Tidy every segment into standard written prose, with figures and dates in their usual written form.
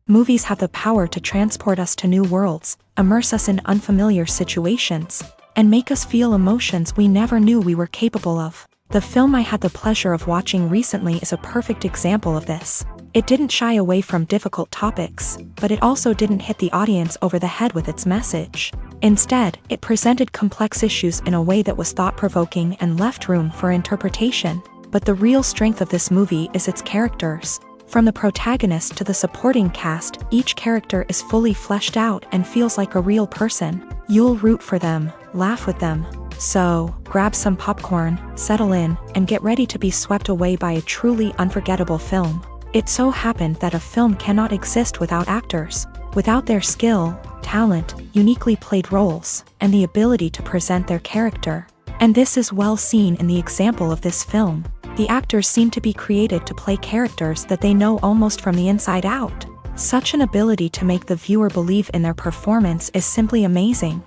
Movies have the power to transport us to new worlds, immerse us in unfamiliar situations, and make us feel emotions we never knew we were capable of. The film I had the pleasure of watching recently is a perfect example of this. It didn't shy away from difficult topics, but it also didn't hit the audience over the head with its message. Instead, it presented complex issues in a way that was thought-provoking and left room for interpretation. But the real strength of this movie is its characters. From the protagonist to the supporting cast, each character is fully fleshed out and feels like a real person. You'll root for them, laugh with them. So, grab some popcorn, settle in, and get ready to be swept away by a truly unforgettable film. It so happened that a film cannot exist without actors. Without their skill, talent, uniquely played roles, and the ability to present their character. And this is well seen in the example of this film. The actors seem to be created to play characters that they know almost from the inside out. Such an ability to make the viewer believe in their performance is simply amazing.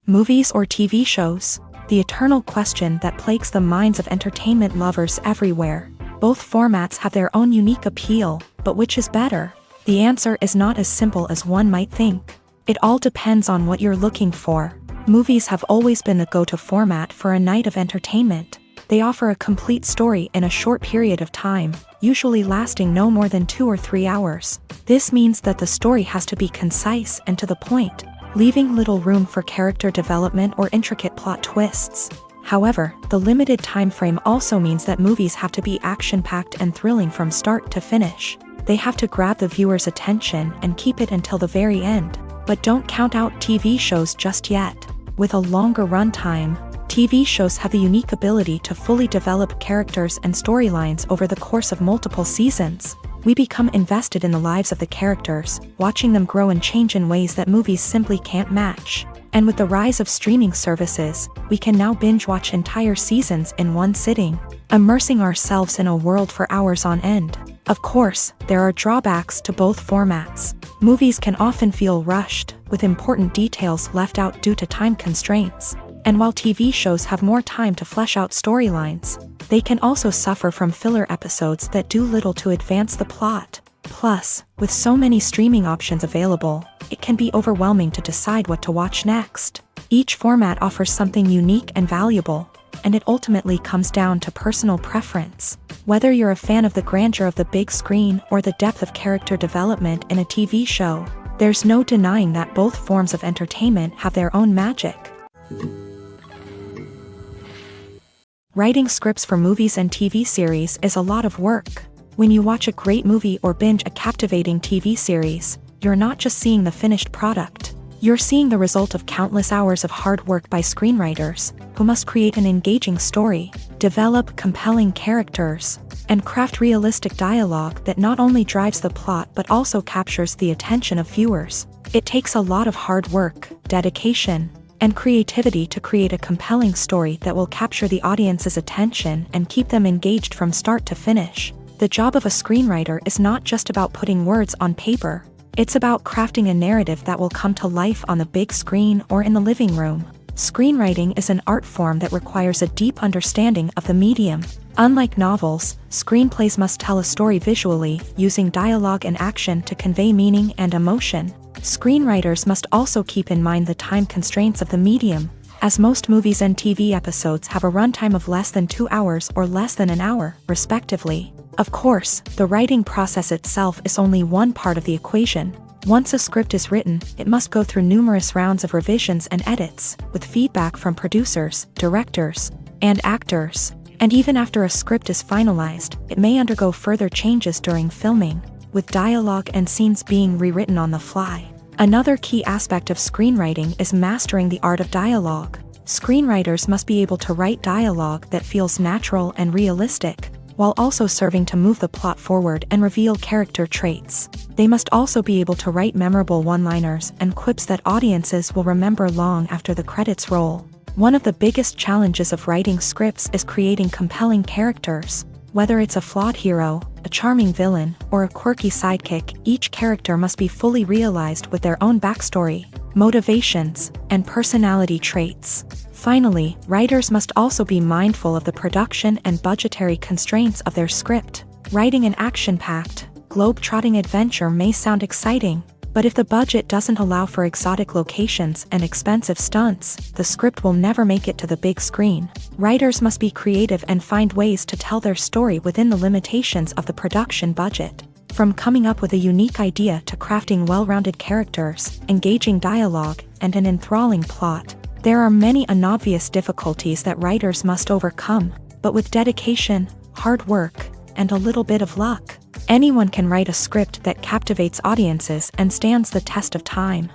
Movies or TV shows? The eternal question that plagues the minds of entertainment lovers everywhere. Both formats have their own unique appeal, but which is better? The answer is not as simple as one might think. It all depends on what you're looking for. Movies have always been the go-to format for a night of entertainment. They offer a complete story in a short period of time, usually lasting no more than 2 or 3 hours. This means that the story has to be concise and to the point, leaving little room for character development or intricate plot twists. However, the limited time frame also means that movies have to be action-packed and thrilling from start to finish. They have to grab the viewer's attention and keep it until the very end. But don't count out TV shows just yet. With a longer runtime, TV shows have the unique ability to fully develop characters and storylines over the course of multiple seasons. We become invested in the lives of the characters, watching them grow and change in ways that movies simply can't match. And with the rise of streaming services, we can now binge-watch entire seasons in one sitting, immersing ourselves in a world for hours on end. Of course, there are drawbacks to both formats. Movies can often feel rushed, with important details left out due to time constraints. And while TV shows have more time to flesh out storylines, they can also suffer from filler episodes that do little to advance the plot. Plus, with so many streaming options available, it can be overwhelming to decide what to watch next. Each format offers something unique and valuable, and it ultimately comes down to personal preference. Whether you're a fan of the grandeur of the big screen or the depth of character development in a TV show, there's no denying that both forms of entertainment have their own magic. Writing scripts for movies and TV series is a lot of work. When you watch a great movie or binge a captivating TV series, you're not just seeing the finished product. You're seeing the result of countless hours of hard work by screenwriters, who must create an engaging story, develop compelling characters, and craft realistic dialogue that not only drives the plot but also captures the attention of viewers. It takes a lot of hard work, dedication, and creativity to create a compelling story that will capture the audience's attention and keep them engaged from start to finish. The job of a screenwriter is not just about putting words on paper. It's about crafting a narrative that will come to life on the big screen or in the living room. Screenwriting is an art form that requires a deep understanding of the medium. Unlike novels, screenplays must tell a story visually, using dialogue and action to convey meaning and emotion. Screenwriters must also keep in mind the time constraints of the medium, as most movies and TV episodes have a runtime of less than 2 hours or less than an hour, respectively. Of course, the writing process itself is only one part of the equation. Once a script is written, it must go through numerous rounds of revisions and edits, with feedback from producers, directors, and actors. And even after a script is finalized, it may undergo further changes during filming, with dialogue and scenes being rewritten on the fly. Another key aspect of screenwriting is mastering the art of dialogue. Screenwriters must be able to write dialogue that feels natural and realistic, while also serving to move the plot forward and reveal character traits. They must also be able to write memorable one-liners and quips that audiences will remember long after the credits roll. One of the biggest challenges of writing scripts is creating compelling characters. Whether it's a flawed hero, a charming villain, or a quirky sidekick, each character must be fully realized with their own backstory, motivations, and personality traits. Finally, writers must also be mindful of the production and budgetary constraints of their script. Writing an action-packed, globe-trotting adventure may sound exciting, but if the budget doesn't allow for exotic locations and expensive stunts, the script will never make it to the big screen. Writers must be creative and find ways to tell their story within the limitations of the production budget. From coming up with a unique idea to crafting well-rounded characters, engaging dialogue, and an enthralling plot, there are many unobvious difficulties that writers must overcome, but with dedication, hard work, and a little bit of luck, anyone can write a script that captivates audiences and stands the test of time.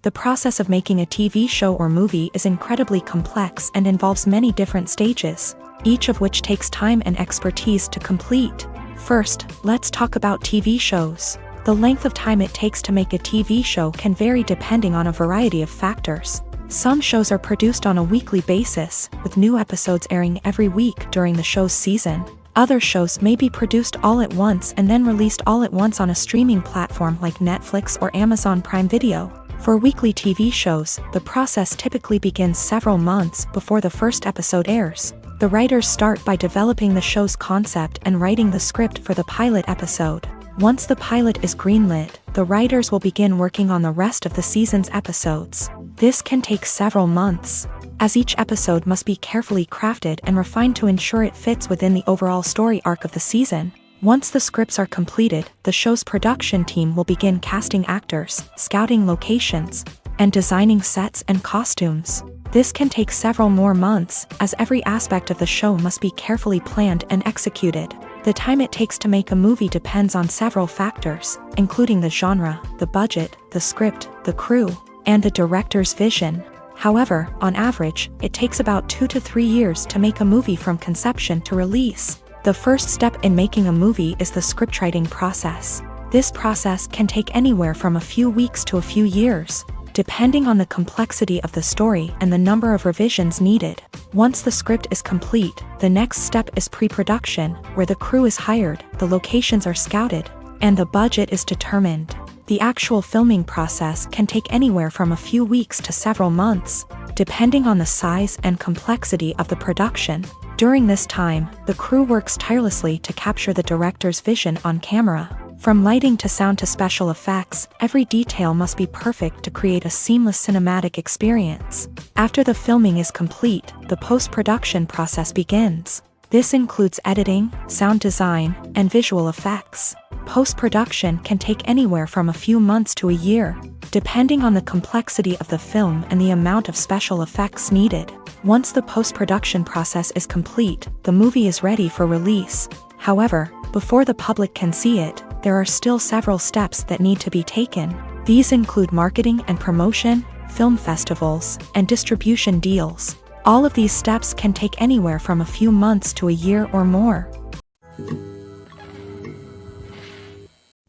The process of making a TV show or movie is incredibly complex and involves many different stages, each of which takes time and expertise to complete. First, let's talk about TV shows. The length of time it takes to make a TV show can vary depending on a variety of factors. Some shows are produced on a weekly basis, with new episodes airing every week during the show's season. Other shows may be produced all at once and then released all at once on a streaming platform like Netflix or Amazon Prime Video. For weekly TV shows, the process typically begins several months before the first episode airs. The writers start by developing the show's concept and writing the script for the pilot episode. Once the pilot is greenlit, the writers will begin working on the rest of the season's episodes. This can take several months, as each episode must be carefully crafted and refined to ensure it fits within the overall story arc of the season. Once the scripts are completed, the show's production team will begin casting actors, scouting locations, and designing sets and costumes. This can take several more months, as every aspect of the show must be carefully planned and executed. The time it takes to make a movie depends on several factors, including the genre, the budget, the script, the crew, and the director's vision. However, on average, it takes about 2 to 3 years to make a movie from conception to release. The first step in making a movie is the scriptwriting process. This process can take anywhere from a few weeks to a few years, depending on the complexity of the story and the number of revisions needed. Once the script is complete, the next step is pre-production, where the crew is hired, the locations are scouted, and the budget is determined. The actual filming process can take anywhere from a few weeks to several months, depending on the size and complexity of the production. During this time, the crew works tirelessly to capture the director's vision on camera. From lighting to sound to special effects, every detail must be perfect to create a seamless cinematic experience. After the filming is complete, the post-production process begins. This includes editing, sound design, and visual effects. Post-production can take anywhere from a few months to a year, depending on the complexity of the film and the amount of special effects needed. Once the post-production process is complete, the movie is ready for release. However, before the public can see it, there are still several steps that need to be taken. These include marketing and promotion, film festivals, and distribution deals. All of these steps can take anywhere from a few months to a year or more.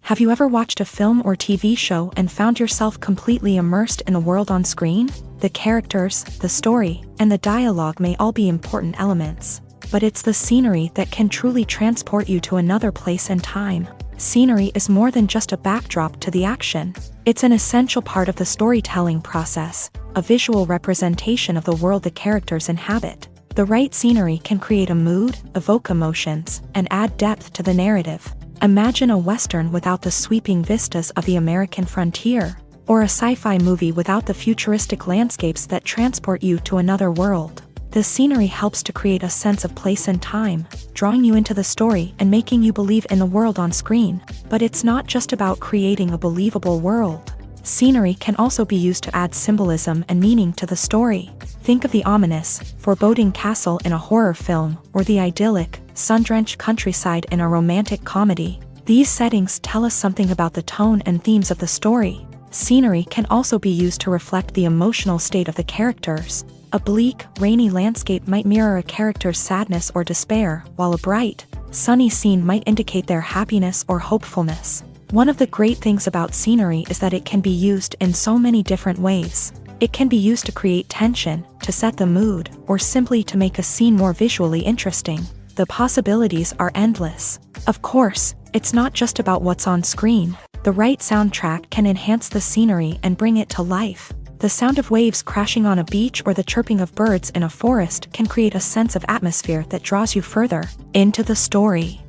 Have you ever watched a film or TV show and found yourself completely immersed in the world on screen? The characters, the story, and the dialogue may all be important elements, but it's the scenery that can truly transport you to another place and time. Scenery is more than just a backdrop to the action. It's an essential part of the storytelling process, a visual representation of the world the characters inhabit. The right scenery can create a mood, evoke emotions, and add depth to the narrative. Imagine a Western without the sweeping vistas of the American frontier, or a sci-fi movie without the futuristic landscapes that transport you to another world. The scenery helps to create a sense of place and time, drawing you into the story and making you believe in the world on screen. But it's not just about creating a believable world. Scenery can also be used to add symbolism and meaning to the story. Think of the ominous, foreboding castle in a horror film, or the idyllic, sun-drenched countryside in a romantic comedy. These settings tell us something about the tone and themes of the story. Scenery can also be used to reflect the emotional state of the characters. A bleak, rainy landscape might mirror a character's sadness or despair, while a bright, sunny scene might indicate their happiness or hopefulness. One of the great things about scenery is that it can be used in so many different ways. It can be used to create tension, to set the mood, or simply to make a scene more visually interesting. The possibilities are endless. Of course, it's not just about what's on screen. The right soundtrack can enhance the scenery and bring it to life. The sound of waves crashing on a beach or the chirping of birds in a forest can create a sense of atmosphere that draws you further into the story.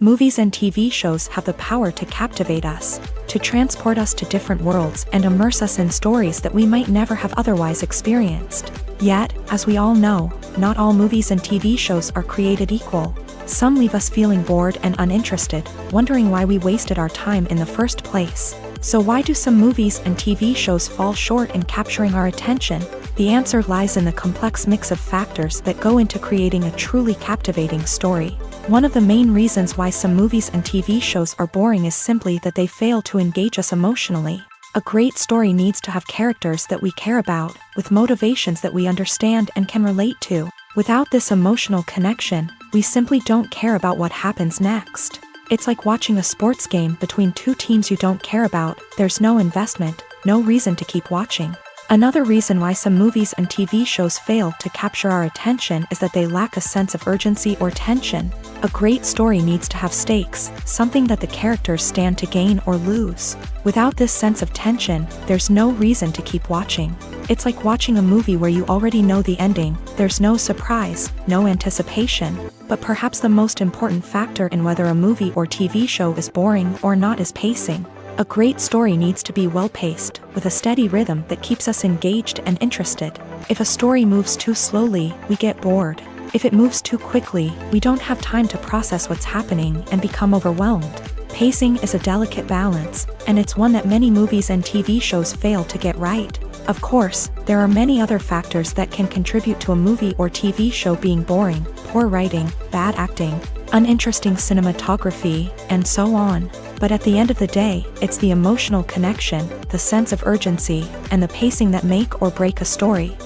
Movies and TV shows have the power to captivate us, to transport us to different worlds and immerse us in stories that we might never have otherwise experienced. Yet, as we all know, not all movies and TV shows are created equal. Some leave us feeling bored and uninterested, wondering why we wasted our time in the first place. So why do some movies and TV shows fall short in capturing our attention? The answer lies in the complex mix of factors that go into creating a truly captivating story. One of the main reasons why some movies and TV shows are boring is simply that they fail to engage us emotionally. A great story needs to have characters that we care about, with motivations that we understand and can relate to. Without this emotional connection, we simply don't care about what happens next. It's like watching a sports game between two teams you don't care about. There's no investment, no reason to keep watching. Another reason why some movies and TV shows fail to capture our attention is that they lack a sense of urgency or tension. A great story needs to have stakes, something that the characters stand to gain or lose. Without this sense of tension, there's no reason to keep watching. It's like watching a movie where you already know the ending. There's no surprise, no anticipation. But perhaps the most important factor in whether a movie or TV show is boring or not is pacing. A great story needs to be well-paced, with a steady rhythm that keeps us engaged and interested. If a story moves too slowly, we get bored. If it moves too quickly, we don't have time to process what's happening and become overwhelmed. Pacing is a delicate balance, and it's one that many movies and TV shows fail to get right. Of course, there are many other factors that can contribute to a movie or TV show being boring: poor writing, bad acting, uninteresting cinematography, and so on. But at the end of the day, it's the emotional connection, the sense of urgency, and the pacing that make or break a story.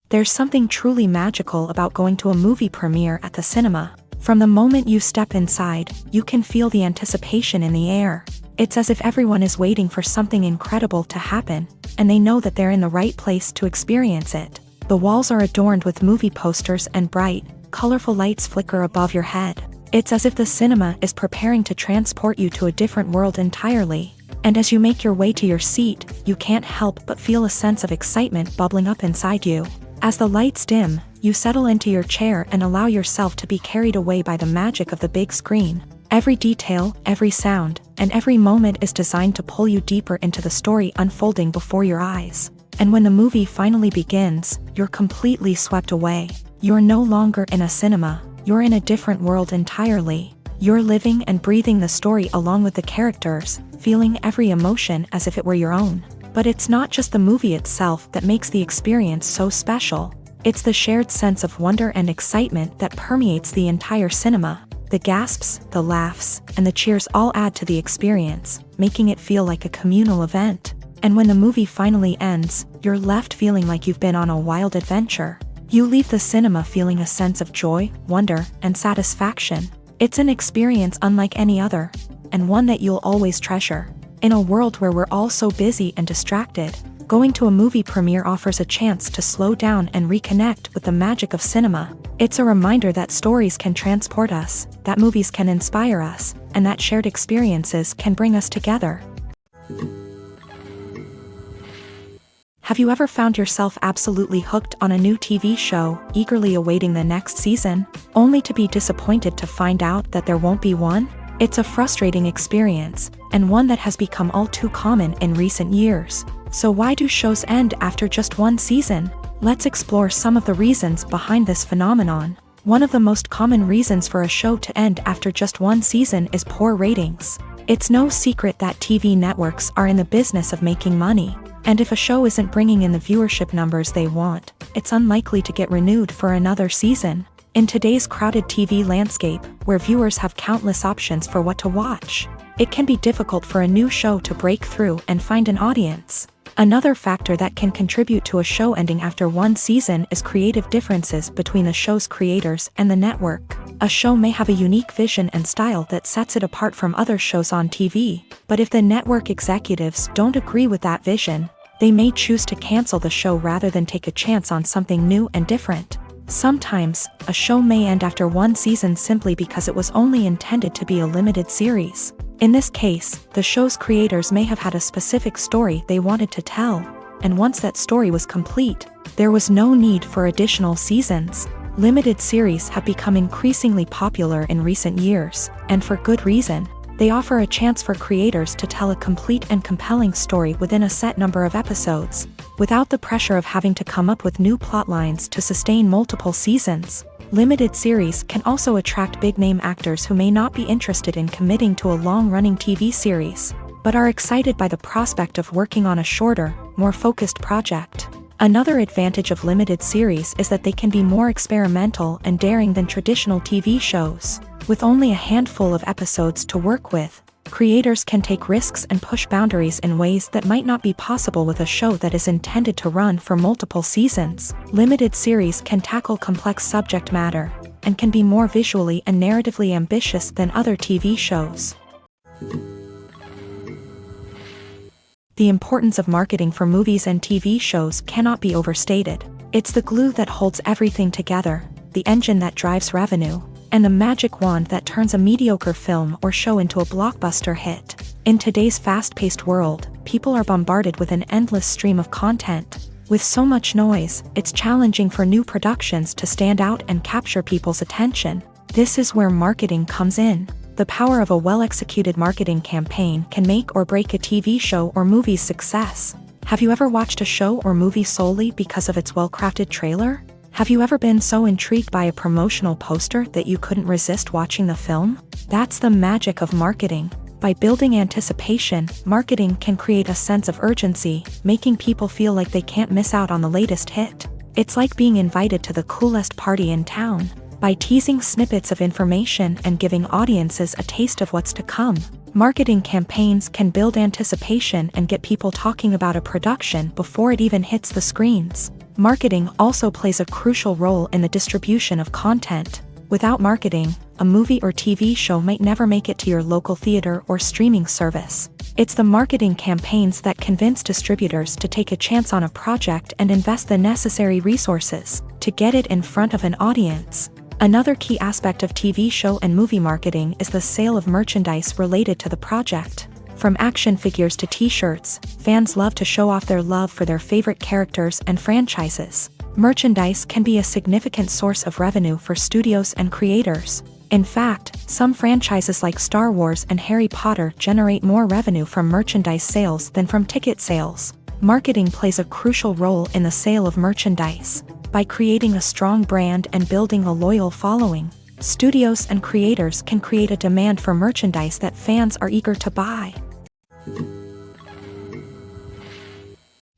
There's something truly magical about going to a movie premiere at the cinema. From the moment you step inside, you can feel the anticipation in the air. It's as if everyone is waiting for something incredible to happen, and they know that they're in the right place to experience it. The walls are adorned with movie posters and bright, colorful lights flicker above your head. It's as if the cinema is preparing to transport you to a different world entirely. And as you make your way to your seat, you can't help but feel a sense of excitement bubbling up inside you. As the lights dim, you settle into your chair and allow yourself to be carried away by the magic of the big screen. Every detail, every sound, and every moment is designed to pull you deeper into the story unfolding before your eyes. And when the movie finally begins, you're completely swept away. You're no longer in a cinema. You're in a different world entirely. You're living and breathing the story along with the characters, feeling every emotion as if it were your own. But it's not just the movie itself that makes the experience so special. It's the shared sense of wonder and excitement that permeates the entire cinema. The gasps, the laughs, and the cheers all add to the experience, making it feel like a communal event. And when the movie finally ends, you're left feeling like you've been on a wild adventure. You leave the cinema feeling a sense of joy, wonder, and satisfaction. It's an experience unlike any other, and one that you'll always treasure. In a world where we're all so busy and distracted, going to a movie premiere offers a chance to slow down and reconnect with the magic of cinema. It's a reminder that stories can transport us, that movies can inspire us, and that shared experiences can bring us together. Have you ever found yourself absolutely hooked on a new TV show, eagerly awaiting the next season, only to be disappointed to find out that there won't be one? It's a frustrating experience, and one that has become all too common in recent years. So why do shows end after just one season? Let's explore some of the reasons behind this phenomenon. One of the most common reasons for a show to end after just one season is poor ratings. It's no secret that TV networks are in the business of making money. And if a show isn't bringing in the viewership numbers they want, it's unlikely to get renewed for another season. In today's crowded TV landscape, where viewers have countless options for what to watch, it can be difficult for a new show to break through and find an audience. Another factor that can contribute to a show ending after one season is creative differences between the show's creators and the network. A show may have a unique vision and style that sets it apart from other shows on TV, but if the network executives don't agree with that vision, they may choose to cancel the show rather than take a chance on something new and different. Sometimes, a show may end after one season simply because it was only intended to be a limited series. In this case, the show's creators may have had a specific story they wanted to tell, and once that story was complete, there was no need for additional seasons. Limited series have become increasingly popular in recent years, and for good reason. They offer a chance for creators to tell a complete and compelling story within a set number of episodes, without the pressure of having to come up with new plotlines to sustain multiple seasons. Limited series can also attract big-name actors who may not be interested in committing to a long-running TV series, but are excited by the prospect of working on a shorter, more focused project. Another advantage of limited series is that they can be more experimental and daring than traditional TV shows. With only a handful of episodes to work with, creators can take risks and push boundaries in ways that might not be possible with a show that is intended to run for multiple seasons. Limited series can tackle complex subject matter, and can be more visually and narratively ambitious than other TV shows. The importance of marketing for movies and TV shows cannot be overstated. It's the glue that holds everything together, the engine that drives revenue, and the magic wand that turns a mediocre film or show into a blockbuster hit. In today's fast-paced world, people are bombarded with an endless stream of content. With so much noise, it's challenging for new productions to stand out and capture people's attention. This is where marketing comes in. The power of a well-executed marketing campaign can make or break a TV show or movie's success. Have you ever watched a show or movie solely because of its well-crafted trailer? Have you ever been so intrigued by a promotional poster that you couldn't resist watching the film? That's the magic of marketing. By building anticipation, marketing can create a sense of urgency, making people feel like they can't miss out on the latest hit. It's like being invited to the coolest party in town. By teasing snippets of information and giving audiences a taste of what's to come, marketing campaigns can build anticipation and get people talking about a production before it even hits the screens. Marketing also plays a crucial role in the distribution of content. Without marketing, a movie or TV show might never make it to your local theater or streaming service. It's the marketing campaigns that convince distributors to take a chance on a project and invest the necessary resources to get it in front of an audience. Another key aspect of TV show and movie marketing is the sale of merchandise related to the project. From action figures to t-shirts, fans love to show off their love for their favorite characters and franchises. Merchandise can be a significant source of revenue for studios and creators. In fact, some franchises like Star Wars and Harry Potter generate more revenue from merchandise sales than from ticket sales. Marketing plays a crucial role in the sale of merchandise. By creating a strong brand and building a loyal following, studios and creators can create a demand for merchandise that fans are eager to buy.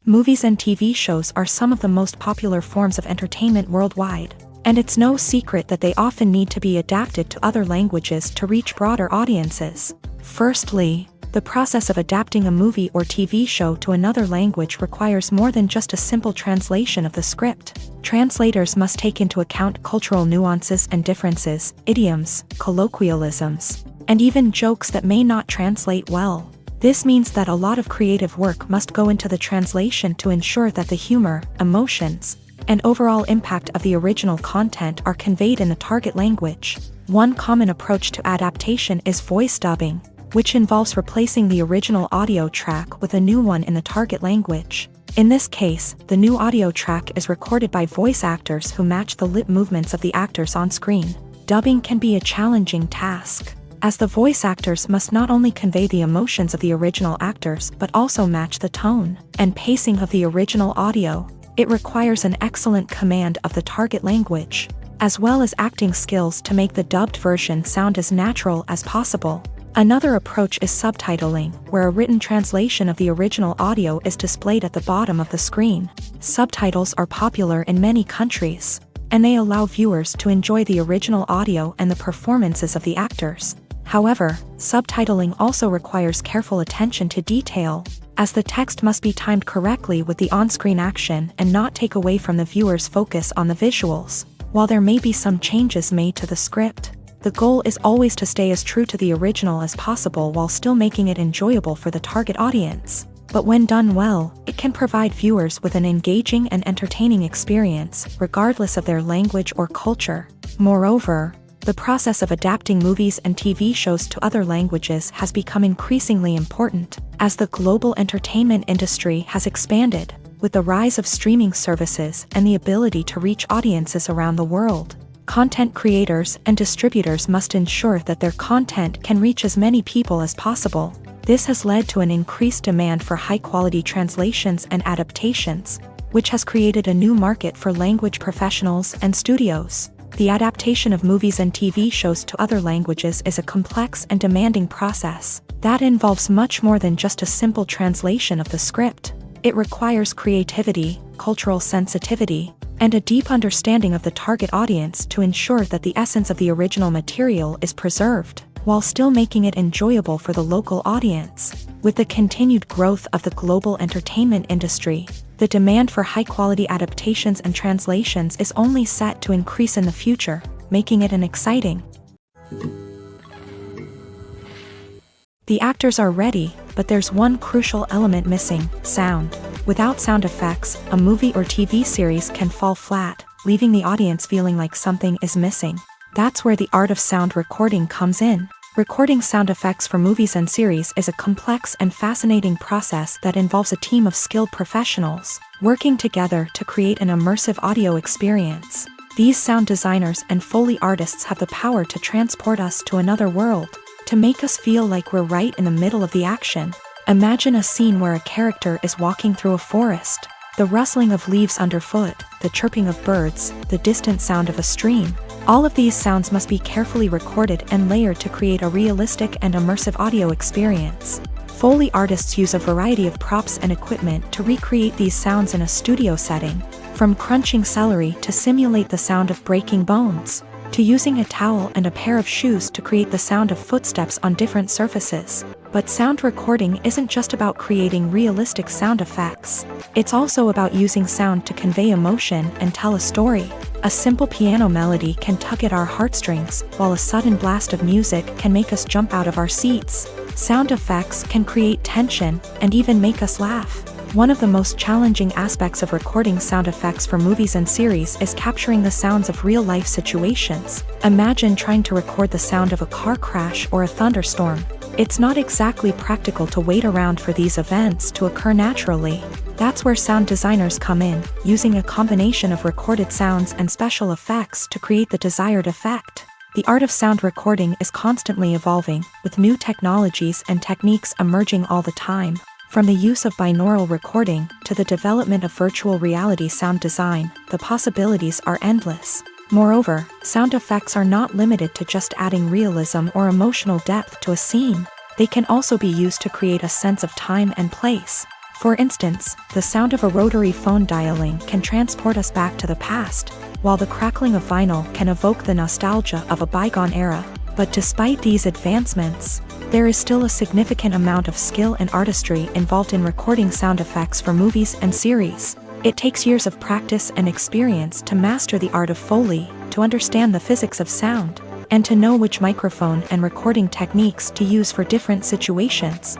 Movies and TV shows are some of the most popular forms of entertainment worldwide, and it's no secret that they often need to be adapted to other languages to reach broader audiences. Firstly, the process of adapting a movie or TV show to another language requires more than just a simple translation of the script. Translators must take into account cultural nuances and differences, idioms, colloquialisms, and even jokes that may not translate well. This means that a lot of creative work must go into the translation to ensure that the humor, emotions, and overall impact of the original content are conveyed in the target language. One common approach to adaptation is voice dubbing, which involves replacing the original audio track with a new one in the target language. In this case, the new audio track is recorded by voice actors who match the lip movements of the actors on screen. Dubbing can be a challenging task, as the voice actors must not only convey the emotions of the original actors but also match the tone and pacing of the original audio. It requires an excellent command of the target language, as well as acting skills to make the dubbed version sound as natural as possible. Another approach is subtitling, where a written translation of the original audio is displayed at the bottom of the screen. Subtitles are popular in many countries, and they allow viewers to enjoy the original audio and the performances of the actors. However, subtitling also requires careful attention to detail, as the text must be timed correctly with the on-screen action and not take away from the viewer's focus on the visuals. While there may be some changes made to the script, the goal is always to stay as true to the original as possible while still making it enjoyable for the target audience. But when done well, it can provide viewers with an engaging and entertaining experience, regardless of their language or culture. Moreover, the process of adapting movies and TV shows to other languages has become increasingly important, as the global entertainment industry has expanded, with the rise of streaming services and the ability to reach audiences around the world. Content creators and distributors must ensure that their content can reach as many people as possible. This has led to an increased demand for high-quality translations and adaptations, which has created a new market for language professionals and studios. The adaptation of movies and TV shows to other languages is a complex and demanding process that involves much more than just a simple translation of the script. It requires creativity, cultural sensitivity, and a deep understanding of the target audience to ensure that the essence of the original material is preserved, while still making it enjoyable for the local audience. With the continued growth of the global entertainment industry, the demand for high-quality adaptations and translations is only set to increase in the future, making it an exciting. The actors are ready, but there's one crucial element missing: sound. Without sound effects, a movie or TV series can fall flat, leaving the audience feeling like something is missing. That's where the art of sound recording comes in. Recording sound effects for movies and series is a complex and fascinating process that involves a team of skilled professionals working together to create an immersive audio experience. These sound designers and Foley artists have the power to transport us to another world, to make us feel like we're right in the middle of the action. Imagine a scene where a character is walking through a forest. The rustling of leaves underfoot, the chirping of birds, the distant sound of a stream. All of these sounds must be carefully recorded and layered to create a realistic and immersive audio experience. Foley artists use a variety of props and equipment to recreate these sounds in a studio setting, from crunching celery to simulate the sound of breaking bones, to using a towel and a pair of shoes to create the sound of footsteps on different surfaces. But sound recording isn't just about creating realistic sound effects. It's also about using sound to convey emotion and tell a story. A simple piano melody can tug at our heartstrings, while a sudden blast of music can make us jump out of our seats. Sound effects can create tension and even make us laugh. One of the most challenging aspects of recording sound effects for movies and series is capturing the sounds of real-life situations. Imagine trying to record the sound of a car crash or a thunderstorm. It's not exactly practical to wait around for these events to occur naturally. That's where sound designers come in, using a combination of recorded sounds and special effects to create the desired effect. The art of sound recording is constantly evolving, with new technologies and techniques emerging all the time. From the use of binaural recording to the development of virtual reality sound design, the possibilities are endless. Moreover, sound effects are not limited to just adding realism or emotional depth to a scene. They can also be used to create a sense of time and place. For instance, the sound of a rotary phone dialing can transport us back to the past, while the crackling of vinyl can evoke the nostalgia of a bygone era. But despite these advancements, there is still a significant amount of skill and artistry involved in recording sound effects for movies and series. It takes years of practice and experience to master the art of Foley, to understand the physics of sound, and to know which microphone and recording techniques to use for different situations.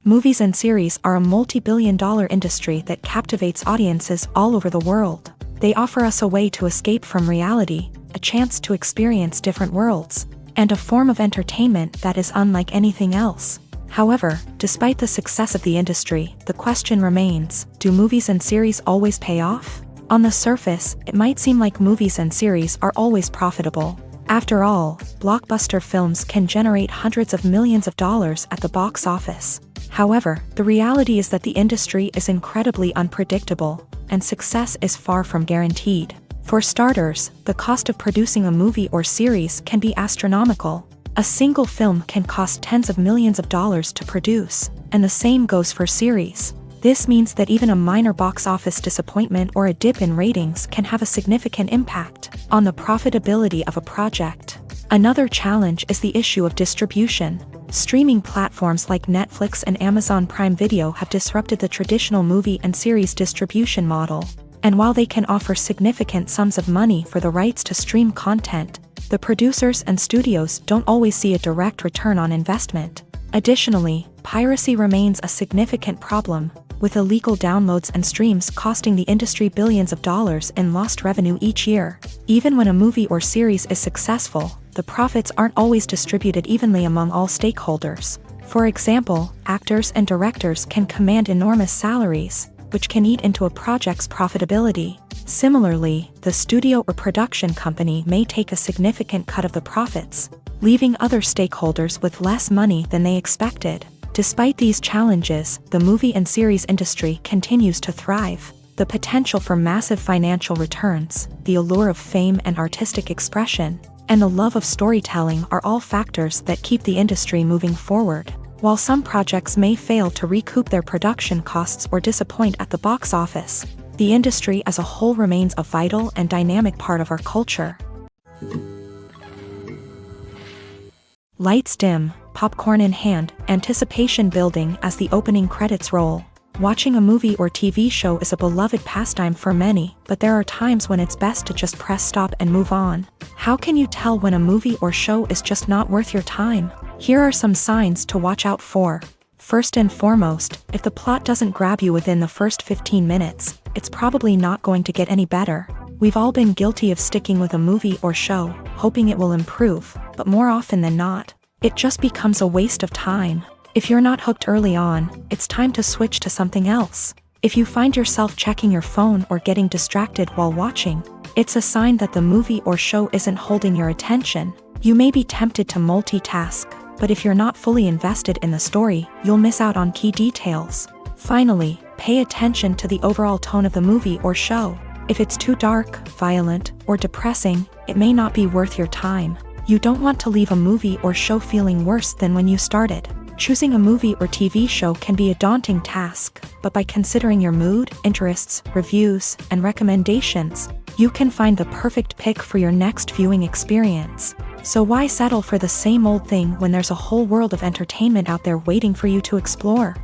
Movies and series are a multi-billion-dollar industry that captivates audiences all over the world. They offer us a way to escape from reality, a chance to experience different worlds, and a form of entertainment that is unlike anything else. However, despite the success of the industry, the question remains: do movies and series always pay off? On the surface, it might seem like movies and series are always profitable. After all, blockbuster films can generate hundreds of millions of dollars at the box office. However, the reality is that the industry is incredibly unpredictable, and success is far from guaranteed. For starters, the cost of producing a movie or series can be astronomical. A single film can cost tens of millions of dollars to produce, and the same goes for series. This means that even a minor box office disappointment or a dip in ratings can have a significant impact on the profitability of a project. Another challenge is the issue of distribution. Streaming platforms like Netflix and Amazon Prime Video have disrupted the traditional movie and series distribution model. And while they can offer significant sums of money for the rights to stream content, the producers and studios don't always see a direct return on investment. Additionally, piracy remains a significant problem, with illegal downloads and streams costing the industry billions of dollars in lost revenue each year. Even when a movie or series is successful, the profits aren't always distributed evenly among all stakeholders. For example, actors and directors can command enormous salaries, which can eat into a project's profitability. Similarly, the studio or production company may take a significant cut of the profits, leaving other stakeholders with less money than they expected. Despite these challenges, the movie and series industry continues to thrive. The potential for massive financial returns, the allure of fame and artistic expression, and the love of storytelling are all factors that keep the industry moving forward. While some projects may fail to recoup their production costs or disappoint at the box office, the industry as a whole remains a vital and dynamic part of our culture. Lights dim, popcorn in hand, anticipation building as the opening credits roll. Watching a movie or TV show is a beloved pastime for many, but there are times when it's best to just press stop and move on. How can you tell when a movie or show is just not worth your time? Here are some signs to watch out for. First and foremost, if the plot doesn't grab you within the first 15 minutes, it's probably not going to get any better. We've all been guilty of sticking with a movie or show, hoping it will improve, but more often than not, it just becomes a waste of time. If you're not hooked early on, it's time to switch to something else. If you find yourself checking your phone or getting distracted while watching, it's a sign that the movie or show isn't holding your attention. You may be tempted to multitask, but if you're not fully invested in the story, you'll miss out on key details. Finally, pay attention to the overall tone of the movie or show. If it's too dark, violent, or depressing, it may not be worth your time. You don't want to leave a movie or show feeling worse than when you started. Choosing a movie or TV show can be a daunting task, but by considering your mood, interests, reviews, and recommendations, you can find the perfect pick for your next viewing experience. So why settle for the same old thing when there's a whole world of entertainment out there waiting for you to explore?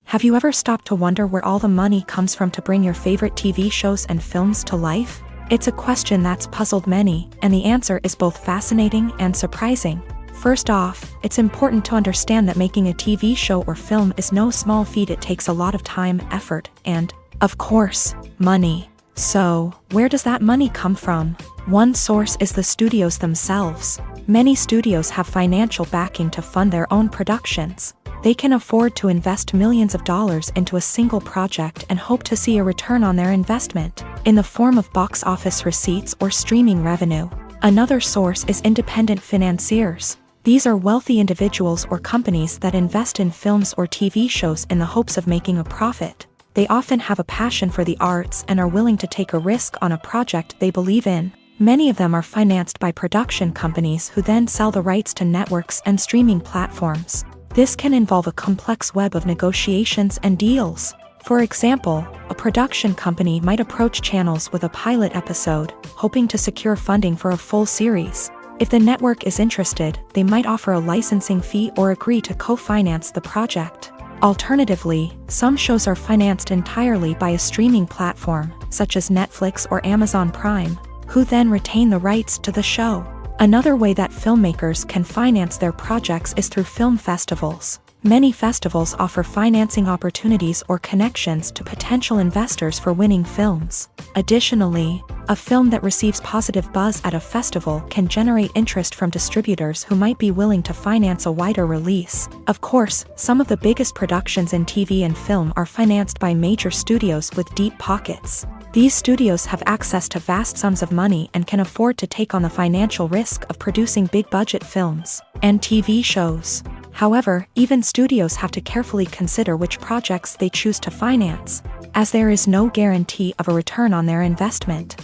Have you ever stopped to wonder where all the money comes from to bring your favorite TV shows and films to life? It's a question that's puzzled many, and the answer is both fascinating and surprising. First off, it's important to understand that making a TV show or film is no small feat. It takes a lot of time, effort, and, of course, money. So, where does that money come from? One source is the studios themselves. Many studios have financial backing to fund their own productions. They can afford to invest millions of dollars into a single project and hope to see a return on their investment, in the form of box office receipts or streaming revenue. Another source is independent financiers. These are wealthy individuals or companies that invest in films or TV shows in the hopes of making a profit. They often have a passion for the arts and are willing to take a risk on a project they believe in. Many of them are financed by production companies who then sell the rights to networks and streaming platforms. This can involve a complex web of negotiations and deals. For example, a production company might approach channels with a pilot episode, hoping to secure funding for a full series. If the network is interested, they might offer a licensing fee or agree to co-finance the project. Alternatively, some shows are financed entirely by a streaming platform, such as Netflix or Amazon Prime, who then retain the rights to the show. Another way that filmmakers can finance their projects is through film festivals. Many festivals offer financing opportunities or connections to potential investors for winning films. Additionally, a film that receives positive buzz at a festival can generate interest from distributors who might be willing to finance a wider release. Of course, some of the biggest productions in TV and film are financed by major studios with deep pockets. These studios have access to vast sums of money and can afford to take on the financial risk of producing big-budget films and TV shows. However, even studios have to carefully consider which projects they choose to finance, as there is no guarantee of a return on their investment.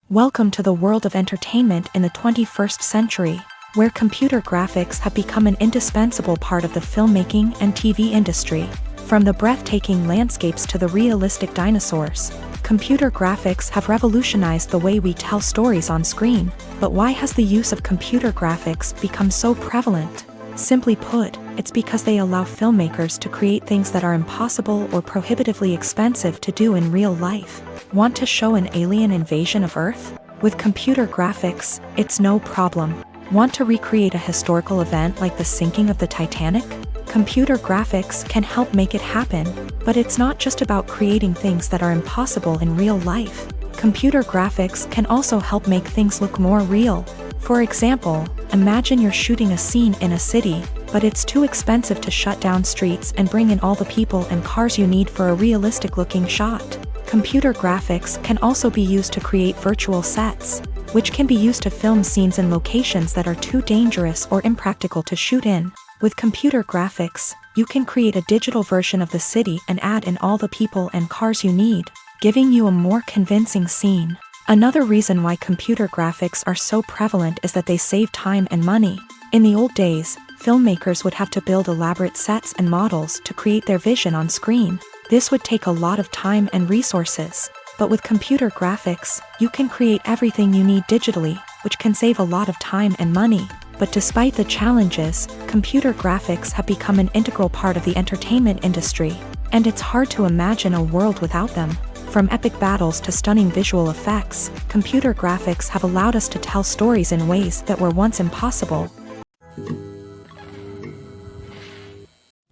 Welcome to the world of entertainment in the 21st century, where computer graphics have become an indispensable part of the filmmaking and TV industry. From the breathtaking landscapes to the realistic dinosaurs, computer graphics have revolutionized the way we tell stories on screen. But why has the use of computer graphics become so prevalent? Simply put, it's because they allow filmmakers to create things that are impossible or prohibitively expensive to do in real life. Want to show an alien invasion of Earth? With computer graphics, it's no problem. Want to recreate a historical event like the sinking of the Titanic? Computer graphics can help make it happen, but it's not just about creating things that are impossible in real life. Computer graphics can also help make things look more real. For example, imagine you're shooting a scene in a city, but it's too expensive to shut down streets and bring in all the people and cars you need for a realistic-looking shot. Computer graphics can also be used to create virtual sets, which can be used to film scenes in locations that are too dangerous or impractical to shoot in. With computer graphics, you can create a digital version of the city and add in all the people and cars you need, giving you a more convincing scene. Another reason why computer graphics are so prevalent is that they save time and money. In the old days, filmmakers would have to build elaborate sets and models to create their vision on screen. This would take a lot of time and resources. But with computer graphics, you can create everything you need digitally, which can save a lot of time and money. But despite the challenges, computer graphics have become an integral part of the entertainment industry, and it's hard to imagine a world without them. From epic battles to stunning visual effects, computer graphics have allowed us to tell stories in ways that were once impossible.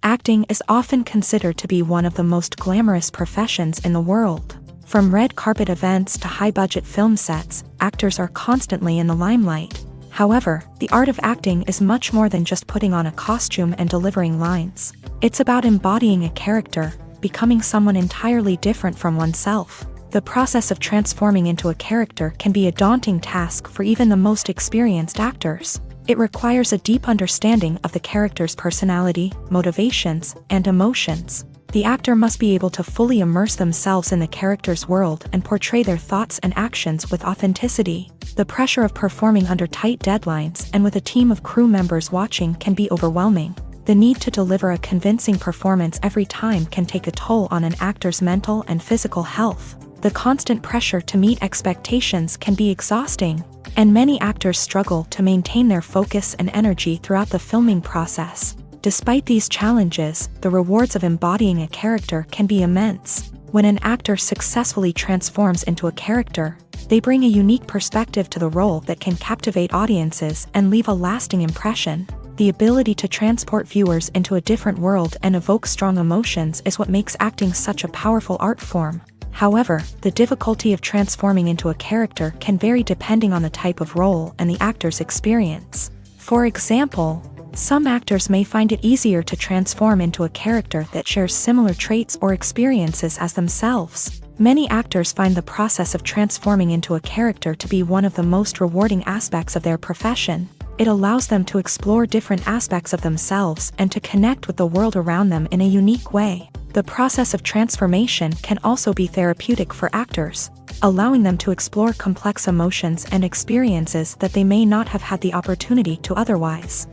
Acting is often considered to be one of the most glamorous professions in the world. From red carpet events to high-budget film sets, actors are constantly in the limelight. However, the art of acting is much more than just putting on a costume and delivering lines. It's about embodying a character, becoming someone entirely different from oneself. The process of transforming into a character can be a daunting task for even the most experienced actors. It requires a deep understanding of the character's personality, motivations, and emotions. The actor must be able to fully immerse themselves in the character's world and portray their thoughts and actions with authenticity. The pressure of performing under tight deadlines and with a team of crew members watching can be overwhelming. The need to deliver a convincing performance every time can take a toll on an actor's mental and physical health. The constant pressure to meet expectations can be exhausting, and many actors struggle to maintain their focus and energy throughout the filming process. Despite these challenges, the rewards of embodying a character can be immense. When an actor successfully transforms into a character, they bring a unique perspective to the role that can captivate audiences and leave a lasting impression. The ability to transport viewers into a different world and evoke strong emotions is what makes acting such a powerful art form. However, the difficulty of transforming into a character can vary depending on the type of role and the actor's experience. For example, some actors may find it easier to transform into a character that shares similar traits or experiences as themselves. Many actors find the process of transforming into a character to be one of the most rewarding aspects of their profession. It allows them to explore different aspects of themselves and to connect with the world around them in a unique way. The process of transformation can also be therapeutic for actors, allowing them to explore complex emotions and experiences that they may not have had the opportunity to otherwise.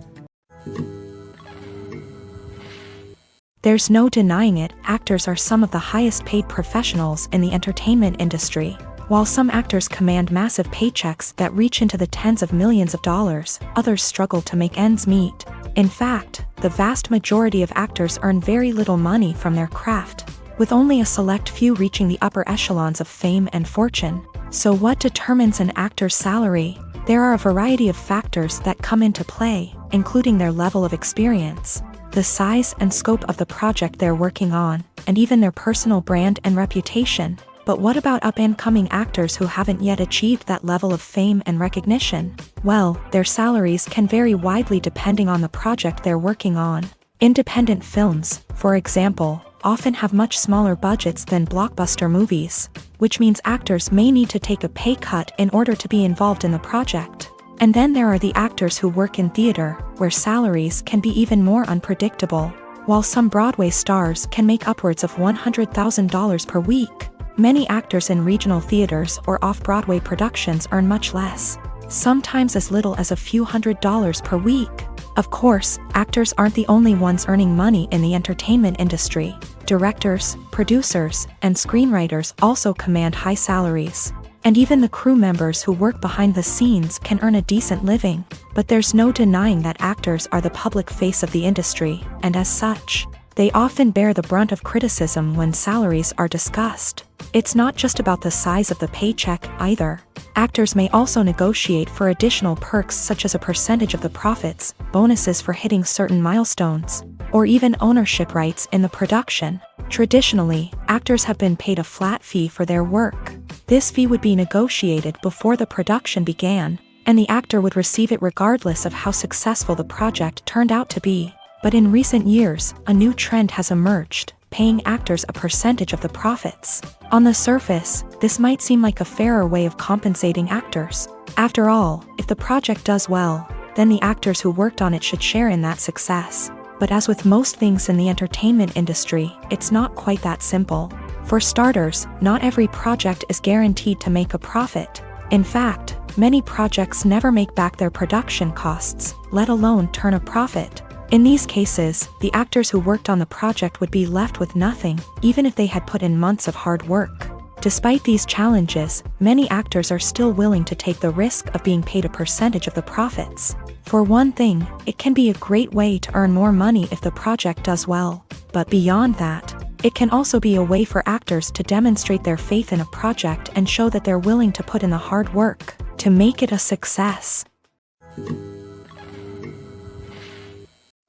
There's no denying it, actors are some of the highest paid professionals in the entertainment industry. While some actors command massive paychecks that reach into the tens of millions of dollars, others struggle to make ends meet. In fact, the vast majority of actors earn very little money from their craft, with only a select few reaching the upper echelons of fame and fortune. So what determines an actor's salary? There are a variety of factors that come into play, including their level of experience, the size and scope of the project they're working on, and even their personal brand and reputation. But what about up-and-coming actors who haven't yet achieved that level of fame and recognition? Well, their salaries can vary widely depending on the project they're working on. Independent films, for example, often have much smaller budgets than blockbuster movies, which means actors may need to take a pay cut in order to be involved in the project. And then there are the actors who work in theater, where salaries can be even more unpredictable. While some Broadway stars can make upwards of $100,000 per week, many actors in regional theaters or off-Broadway productions earn much less, sometimes as little as a few $100s per week. Of course, actors aren't the only ones earning money in the entertainment industry. Directors, producers, and screenwriters also command high salaries. And even the crew members who work behind the scenes can earn a decent living. But there's no denying that actors are the public face of the industry, and as such, They often bear the brunt of criticism when salaries are discussed. It's not just about the size of the paycheck, either. Actors may also negotiate for additional perks such as a percentage of the profits, bonuses for hitting certain milestones, or even ownership rights in the production. Traditionally, actors have been paid a flat fee for their work. This fee would be negotiated before the production began, and the actor would receive it regardless of how successful the project turned out to be. But in recent years, a new trend has emerged, paying actors a percentage of the profits. On the surface, this might seem like a fairer way of compensating actors. After all, if the project does well, then the actors who worked on it should share in that success. But as with most things in the entertainment industry, it's not quite that simple. For starters, not every project is guaranteed to make a profit. In fact, many projects never make back their production costs, let alone turn a profit. In these cases, the actors who worked on the project would be left with nothing, even if they had put in months of hard work. Despite these challenges, many actors are still willing to take the risk of being paid a percentage of the profits. For one thing, it can be a great way to earn more money if the project does well. But beyond that, it can also be a way for actors to demonstrate their faith in a project and show that they're willing to put in the hard work to make it a success.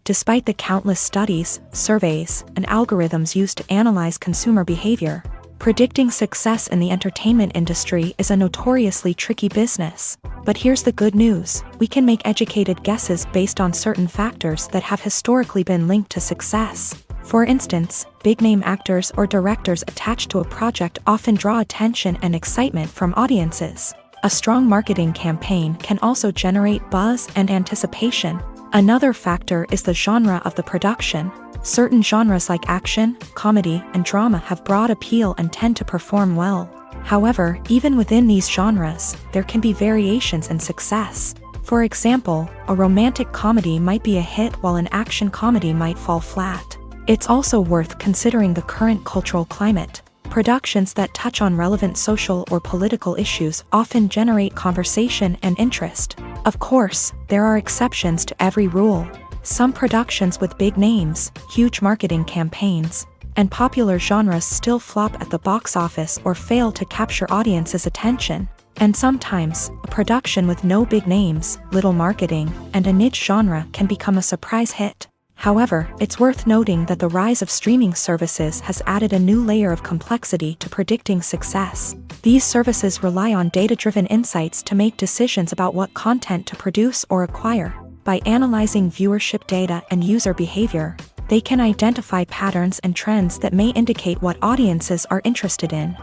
Despite the countless studies, surveys, and algorithms used to analyze consumer behavior, predicting success in the entertainment industry is a notoriously tricky business. But here's the good news: we can make educated guesses based on certain factors that have historically been linked to success. For instance, big-name actors or directors attached to a project often draw attention and excitement from audiences. A strong marketing campaign can also generate buzz and anticipation. Another factor is the genre of the production. Certain genres like action, comedy, and drama have broad appeal and tend to perform well. However, even within these genres, there can be variations in success. For example, a romantic comedy might be a hit while an action comedy might fall flat. It's also worth considering the current cultural climate. Productions that touch on relevant social or political issues often generate conversation and interest. Of course, there are exceptions to every rule. Some productions with big names, huge marketing campaigns, and popular genres still flop at the box office or fail to capture audiences' attention. And sometimes, a production with no big names, little marketing, and a niche genre can become a surprise hit. However, it's worth noting that the rise of streaming services has added a new layer of complexity to predicting success. These services rely on data-driven insights to make decisions about what content to produce or acquire. By analyzing viewership data and user behavior, they can identify patterns and trends that may indicate what audiences are interested in.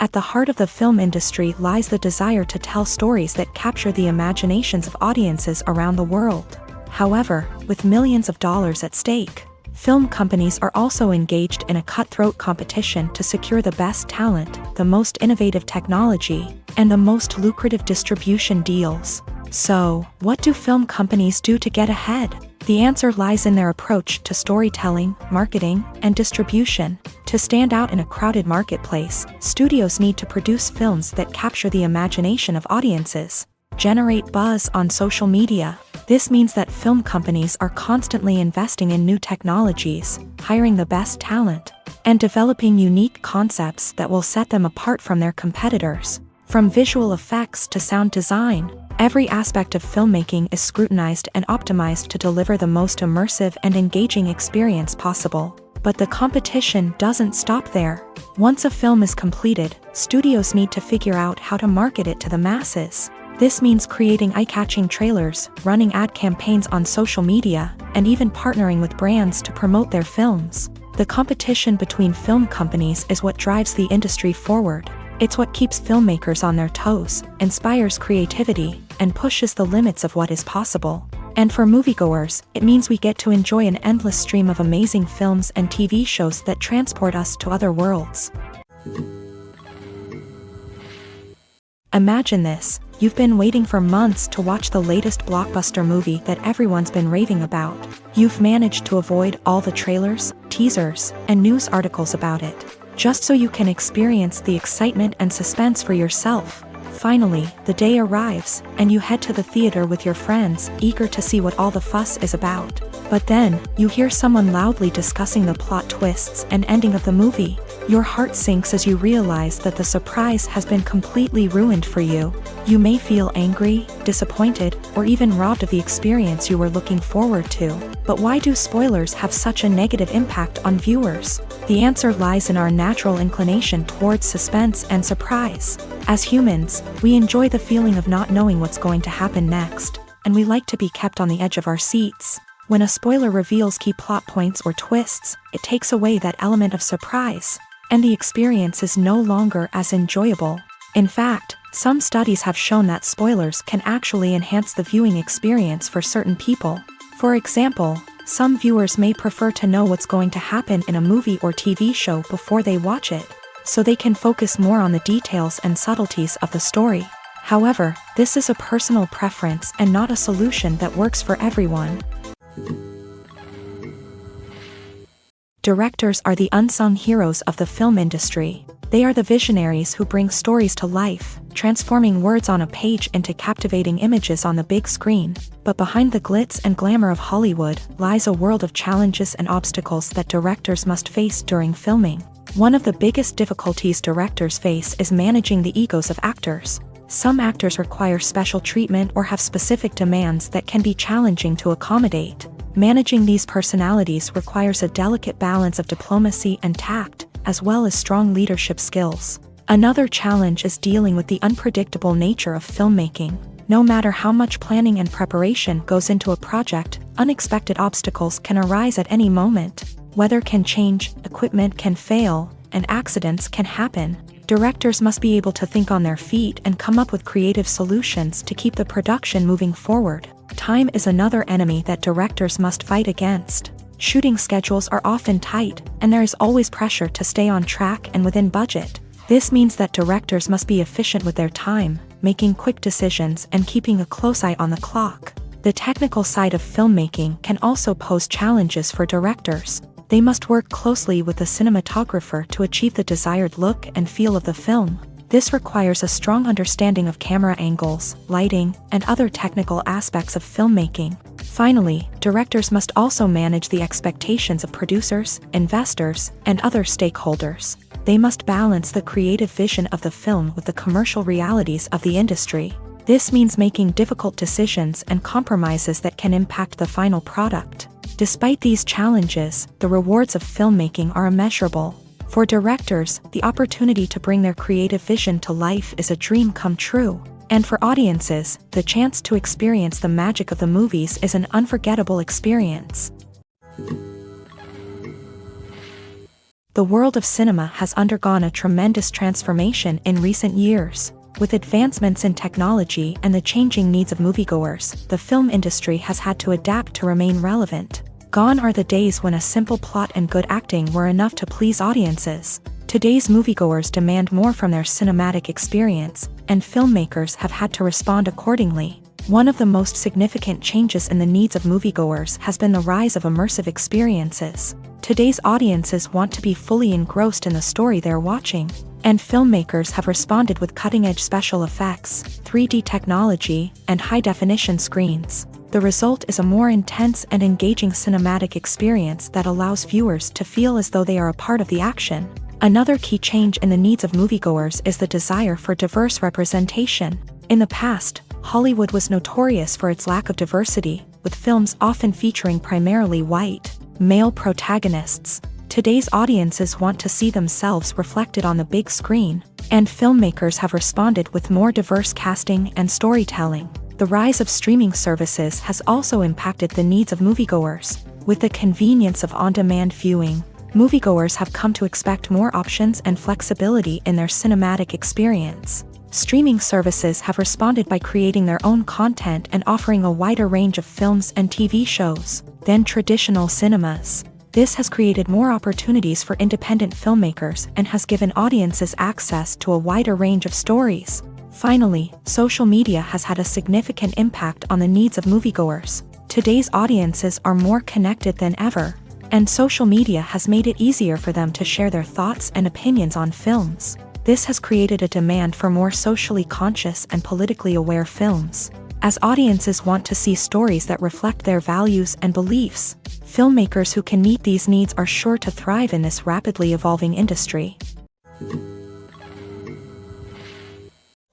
At the heart of the film industry lies the desire to tell stories that capture the imaginations of audiences around the world. However, with millions of dollars at stake, film companies are also engaged in a cutthroat competition to secure the best talent, the most innovative technology, and the most lucrative distribution deals. So, what do film companies do to get ahead? The answer lies in their approach to storytelling, marketing, and distribution. To stand out in a crowded marketplace, studios need to produce films that capture the imagination of audiences, generate buzz on social media. This means that film companies are constantly investing in new technologies, hiring the best talent, and developing unique concepts that will set them apart from their competitors. From visual effects to sound design, every aspect of filmmaking is scrutinized and optimized to deliver the most immersive and engaging experience possible. But the competition doesn't stop there. Once a film is completed, studios need to figure out how to market it to the masses. This means creating eye-catching trailers, running ad campaigns on social media, and even partnering with brands to promote their films. The competition between film companies is what drives the industry forward. It's what keeps filmmakers on their toes, inspires creativity, and pushes the limits of what is possible. And for moviegoers, it means we get to enjoy an endless stream of amazing films and TV shows that transport us to other worlds. Imagine this: you've been waiting for months to watch the latest blockbuster movie that everyone's been raving about. You've managed to avoid all the trailers, teasers, and news articles about it, just so you can experience the excitement and suspense for yourself. Finally, the day arrives, and you head to the theater with your friends, eager to see what all the fuss is about. But then, you hear someone loudly discussing the plot twists and ending of the movie. Your heart sinks as you realize that the surprise has been completely ruined for you. You may feel angry, disappointed, or even robbed of the experience you were looking forward to. But why do spoilers have such a negative impact on viewers? The answer lies in our natural inclination towards suspense and surprise. As humans, we enjoy the feeling of not knowing what's going to happen next, and we like to be kept on the edge of our seats. When a spoiler reveals key plot points or twists, it takes away that element of surprise, and the experience is no longer as enjoyable. In fact, some studies have shown that spoilers can actually enhance the viewing experience for certain people. For example, some viewers may prefer to know what's going to happen in a movie or TV show before they watch it, so they can focus more on the details and subtleties of the story. However, this is a personal preference and not a solution that works for everyone. Directors are the unsung heroes of the film industry. They are the visionaries who bring stories to life, transforming words on a page into captivating images on the big screen. But behind the glitz and glamour of Hollywood lies a world of challenges and obstacles that directors must face during filming. One of the biggest difficulties directors face is managing the egos of actors. Some actors require special treatment or have specific demands that can be challenging to accommodate. Managing these personalities requires a delicate balance of diplomacy and tact, as well as strong leadership skills. Another challenge is dealing with the unpredictable nature of filmmaking. No matter how much planning and preparation goes into a project, unexpected obstacles can arise at any moment. Weather can change, equipment can fail, and accidents can happen. Directors must be able to think on their feet and come up with creative solutions to keep the production moving forward. Time is another enemy that directors must fight against. Shooting schedules are often tight, and there is always pressure to stay on track and within budget. This means that directors must be efficient with their time, making quick decisions and keeping a close eye on the clock. The technical side of filmmaking can also pose challenges for directors. They must work closely with the cinematographer to achieve the desired look and feel of the film. This requires a strong understanding of camera angles, lighting, and other technical aspects of filmmaking. Finally, directors must also manage the expectations of producers, investors, and other stakeholders. They must balance the creative vision of the film with the commercial realities of the industry. This means making difficult decisions and compromises that can impact the final product. Despite these challenges, the rewards of filmmaking are immeasurable. For directors, the opportunity to bring their creative vision to life is a dream come true. And for audiences, the chance to experience the magic of the movies is an unforgettable experience. The world of cinema has undergone a tremendous transformation in recent years. With advancements in technology and the changing needs of moviegoers, the film industry has had to adapt to remain relevant. Gone are the days when a simple plot and good acting were enough to please audiences. Today's moviegoers demand more from their cinematic experience, and filmmakers have had to respond accordingly. One of the most significant changes in the needs of moviegoers has been the rise of immersive experiences. Today's audiences want to be fully engrossed in the story they're watching, and filmmakers have responded with cutting-edge special effects, 3D technology, and high-definition screens. The result is a more intense and engaging cinematic experience that allows viewers to feel as though they are a part of the action. Another key change in the needs of moviegoers is the desire for diverse representation. In the past, Hollywood was notorious for its lack of diversity, with films often featuring primarily white, male protagonists. Today's audiences want to see themselves reflected on the big screen, and filmmakers have responded with more diverse casting and storytelling. The rise of streaming services has also impacted the needs of moviegoers. With the convenience of on-demand viewing, moviegoers have come to expect more options and flexibility in their cinematic experience. Streaming services have responded by creating their own content and offering a wider range of films and TV shows than traditional cinemas. This has created more opportunities for independent filmmakers and has given audiences access to a wider range of stories. Finally, social media has had a significant impact on the needs of moviegoers. Today's audiences are more connected than ever, and social media has made it easier for them to share their thoughts and opinions on films. This has created a demand for more socially conscious and politically aware films. As audiences want to see stories that reflect their values and beliefs, filmmakers who can meet these needs are sure to thrive in this rapidly evolving industry.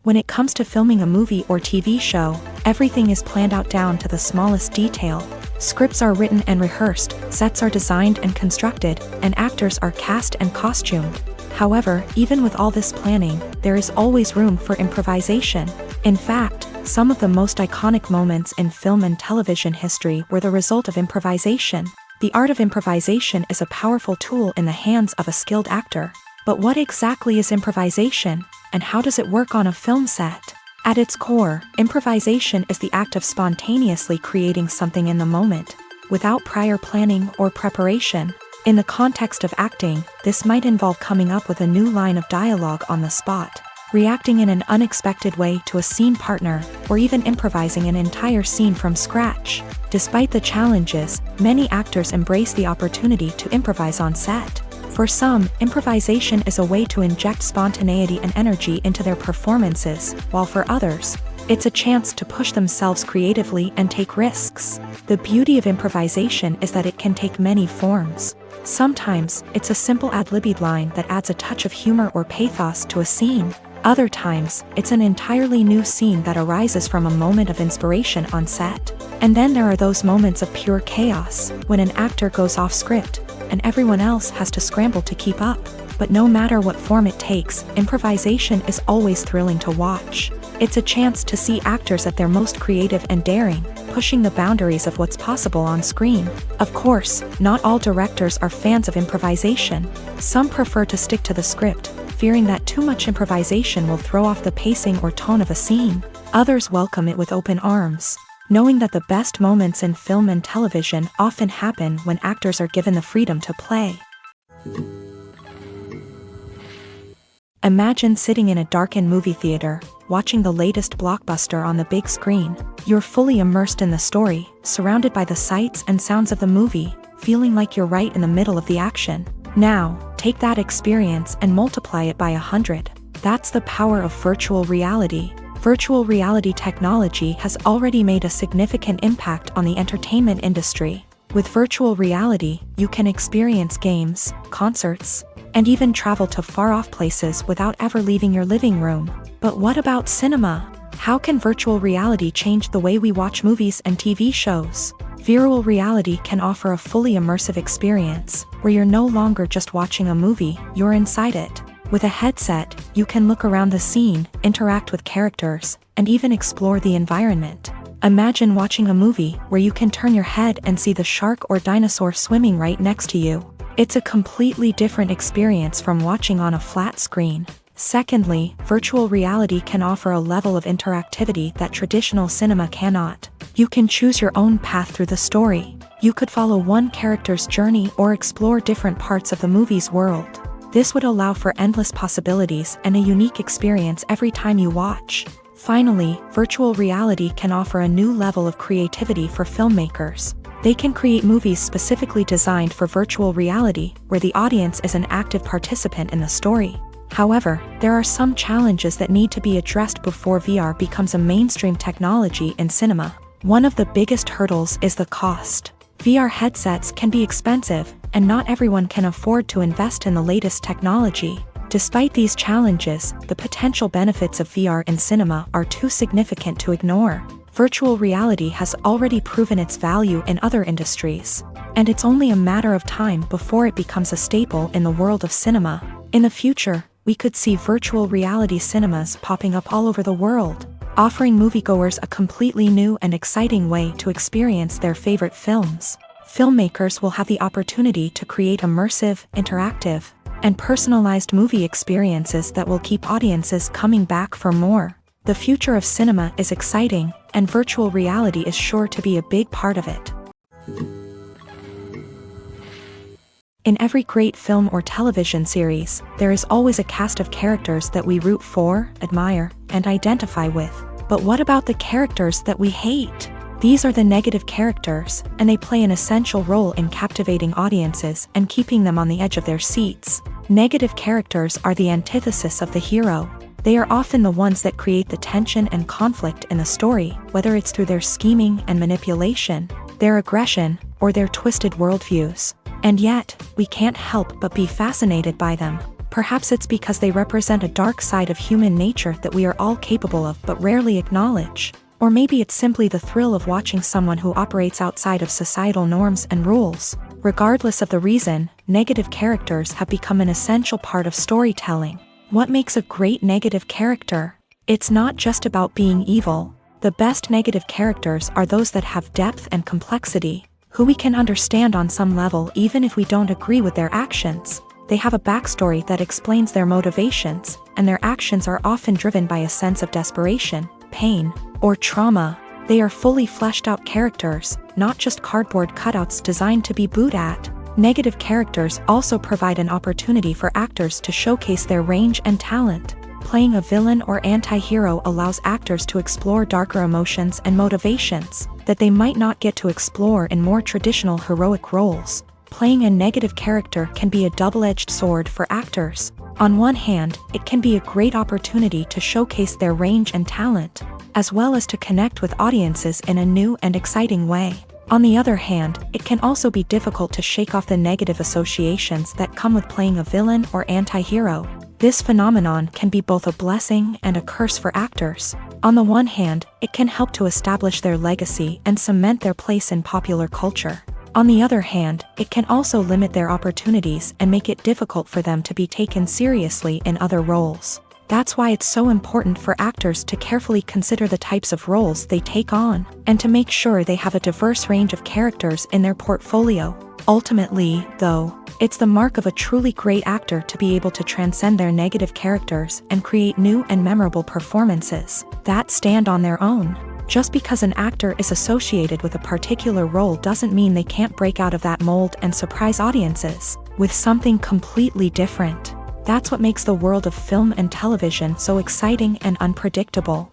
When it comes to filming a movie or TV show, everything is planned out down to the smallest detail. Scripts are written and rehearsed, sets are designed and constructed, and actors are cast and costumed. However, even with all this planning, there is always room for improvisation. In fact, some of the most iconic moments in film and television history were the result of improvisation. The art of improvisation is a powerful tool in the hands of a skilled actor. But what exactly is improvisation, and how does it work on a film set? At its core, improvisation is the act of spontaneously creating something in the moment, without prior planning or preparation. In the context of acting, this might involve coming up with a new line of dialogue on the spot, reacting in an unexpected way to a scene partner, or even improvising an entire scene from scratch. Despite the challenges, many actors embrace the opportunity to improvise on set. For some, improvisation is a way to inject spontaneity and energy into their performances, while for others, it's a chance to push themselves creatively and take risks. The beauty of improvisation is that it can take many forms. Sometimes, it's a simple ad-libbed line that adds a touch of humor or pathos to a scene. Other times, it's an entirely new scene that arises from a moment of inspiration on set. And then there are those moments of pure chaos, when an actor goes off script, and everyone else has to scramble to keep up. But no matter what form it takes, improvisation is always thrilling to watch. It's a chance to see actors at their most creative and daring, pushing the boundaries of what's possible on screen. Of course, not all directors are fans of improvisation. Some prefer to stick to the script, fearing that too much improvisation will throw off the pacing or tone of a scene. Others welcome it with open arms, knowing that the best moments in film and television often happen when actors are given the freedom to play. Imagine sitting in a darkened movie theater, watching the latest blockbuster on the big screen. You're fully immersed in the story, surrounded by the sights and sounds of the movie, feeling like you're right in the middle of the action. Now, take that experience and multiply it by 100. That's the power of virtual reality. Virtual reality technology has already made a significant impact on the entertainment industry. With virtual reality, you can experience games, concerts, and even travel to far-off places without ever leaving your living room. But what about cinema? How can virtual reality change the way we watch movies and TV shows? Virtual reality can offer a fully immersive experience, where you're no longer just watching a movie, you're inside it. With a headset, you can look around the scene, interact with characters, and even explore the environment. Imagine watching a movie where you can turn your head and see the shark or dinosaur swimming right next to you. It's a completely different experience from watching on a flat screen. Secondly, virtual reality can offer a level of interactivity that traditional cinema cannot. You can choose your own path through the story. You could follow one character's journey or explore different parts of the movie's world. This would allow for endless possibilities and a unique experience every time you watch. Finally, virtual reality can offer a new level of creativity for filmmakers. They can create movies specifically designed for virtual reality, where the audience is an active participant in the story. However, there are some challenges that need to be addressed before VR becomes a mainstream technology in cinema. One of the biggest hurdles is the cost. VR headsets can be expensive, and not everyone can afford to invest in the latest technology. Despite these challenges, the potential benefits of VR in cinema are too significant to ignore. Virtual reality has already proven its value in other industries, and it's only a matter of time before it becomes a staple in the world of cinema. In the future, we could see virtual reality cinemas popping up all over the world, offering moviegoers a completely new and exciting way to experience their favorite films. Filmmakers will have the opportunity to create immersive, interactive, and personalized movie experiences that will keep audiences coming back for more. The future of cinema is exciting, and virtual reality is sure to be a big part of it. In every great film or television series, there is always a cast of characters that we root for, admire, and identify with. But what about the characters that we hate? These are the negative characters, and they play an essential role in captivating audiences and keeping them on the edge of their seats. Negative characters are the antithesis of the hero. They are often the ones that create the tension and conflict in the story, whether it's through their scheming and manipulation, their aggression, or their twisted worldviews. And yet, we can't help but be fascinated by them. Perhaps it's because they represent a dark side of human nature that we are all capable of but rarely acknowledge. Or maybe it's simply the thrill of watching someone who operates outside of societal norms and rules. Regardless of the reason, negative characters have become an essential part of storytelling. What makes a great negative character? It's not just about being evil. The best negative characters are those that have depth and complexity, who we can understand on some level even if we don't agree with their actions. They have a backstory that explains their motivations, and their actions are often driven by a sense of desperation, pain, or trauma. They are fully fleshed out characters, not just cardboard cutouts designed to be booed at. Negative characters also provide an opportunity for actors to showcase their range and talent. Playing a villain or anti-hero allows actors to explore darker emotions and motivations that they might not get to explore in more traditional heroic roles. Playing a negative character can be a double-edged sword for actors. On one hand, it can be a great opportunity to showcase their range and talent, as well as to connect with audiences in a new and exciting way. On the other hand, it can also be difficult to shake off the negative associations that come with playing a villain or anti-hero. This phenomenon can be both a blessing and a curse for actors. On the one hand, it can help to establish their legacy and cement their place in popular culture. On the other hand, it can also limit their opportunities and make it difficult for them to be taken seriously in other roles. That's why it's so important for actors to carefully consider the types of roles they take on, and to make sure they have a diverse range of characters in their portfolio. Ultimately, though, it's the mark of a truly great actor to be able to transcend their negative characters and create new and memorable performances that stand on their own. Just because an actor is associated with a particular role doesn't mean they can't break out of that mold and surprise audiences with something completely different. That's what makes the world of film and television so exciting and unpredictable.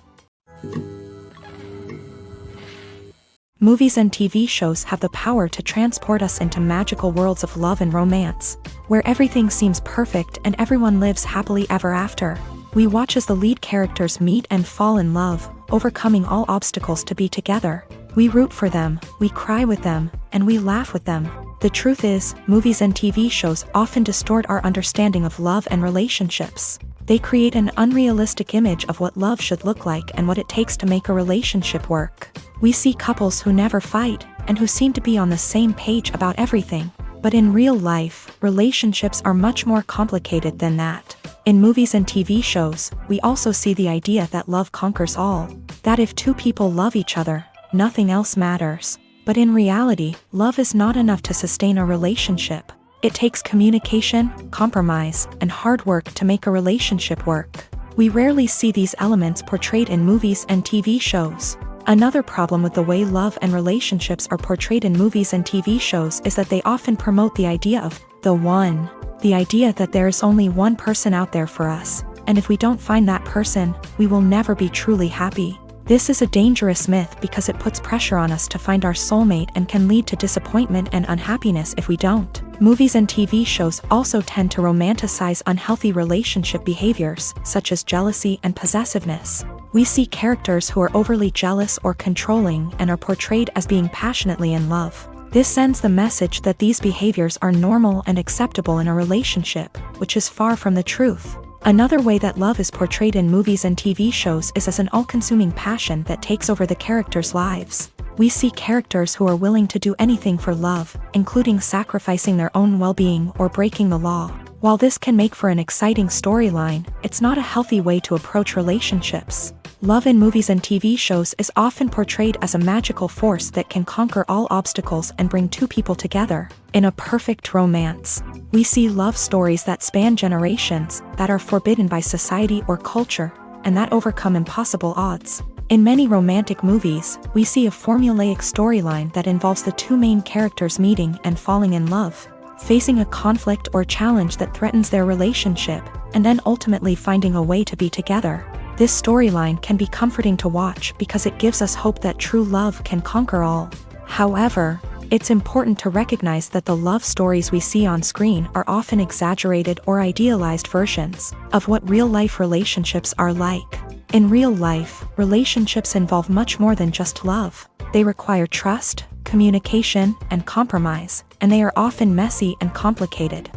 Movies and TV shows have the power to transport us into magical worlds of love and romance, where everything seems perfect and everyone lives happily ever after. We watch as the lead characters meet and fall in love, overcoming all obstacles to be together. We root for them, we cry with them, and we laugh with them. The truth is, movies and TV shows often distort our understanding of love and relationships. They create an unrealistic image of what love should look like and what it takes to make a relationship work. We see couples who never fight, and who seem to be on the same page about everything. But in real life, relationships are much more complicated than that. In movies and TV shows, we also see the idea that love conquers all. That if two people love each other, nothing else matters. But in reality, love is not enough to sustain a relationship. It takes communication, compromise, and hard work to make a relationship work. We rarely see these elements portrayed in movies and TV shows. Another problem with the way love and relationships are portrayed in movies and TV shows is that they often promote the idea of the one. The idea that there is only one person out there for us, and if we don't find that person, we will never be truly happy. This is a dangerous myth because it puts pressure on us to find our soulmate and can lead to disappointment and unhappiness if we don't. Movies and TV shows also tend to romanticize unhealthy relationship behaviors, such as jealousy and possessiveness. We see characters who are overly jealous or controlling and are portrayed as being passionately in love. This sends the message that these behaviors are normal and acceptable in a relationship, which is far from the truth. Another way that love is portrayed in movies and TV shows is as an all-consuming passion that takes over the characters' lives. We see characters who are willing to do anything for love, including sacrificing their own well-being or breaking the law. While this can make for an exciting storyline, it's not a healthy way to approach relationships. Love in movies and TV shows is often portrayed as a magical force that can conquer all obstacles and bring two people together in a perfect romance. We see love stories that span generations, that are forbidden by society or culture, and that overcome impossible odds. In many romantic movies, we see a formulaic storyline that involves the two main characters meeting and falling in love, facing a conflict or challenge that threatens their relationship, and then ultimately finding a way to be together. This storyline can be comforting to watch because it gives us hope that true love can conquer all. However, It's important to recognize that the love stories we see on screen are often exaggerated or idealized versions of what real-life relationships are like. In real life, relationships involve much more than just love. They require trust, communication, and compromise, and they are often messy and complicated.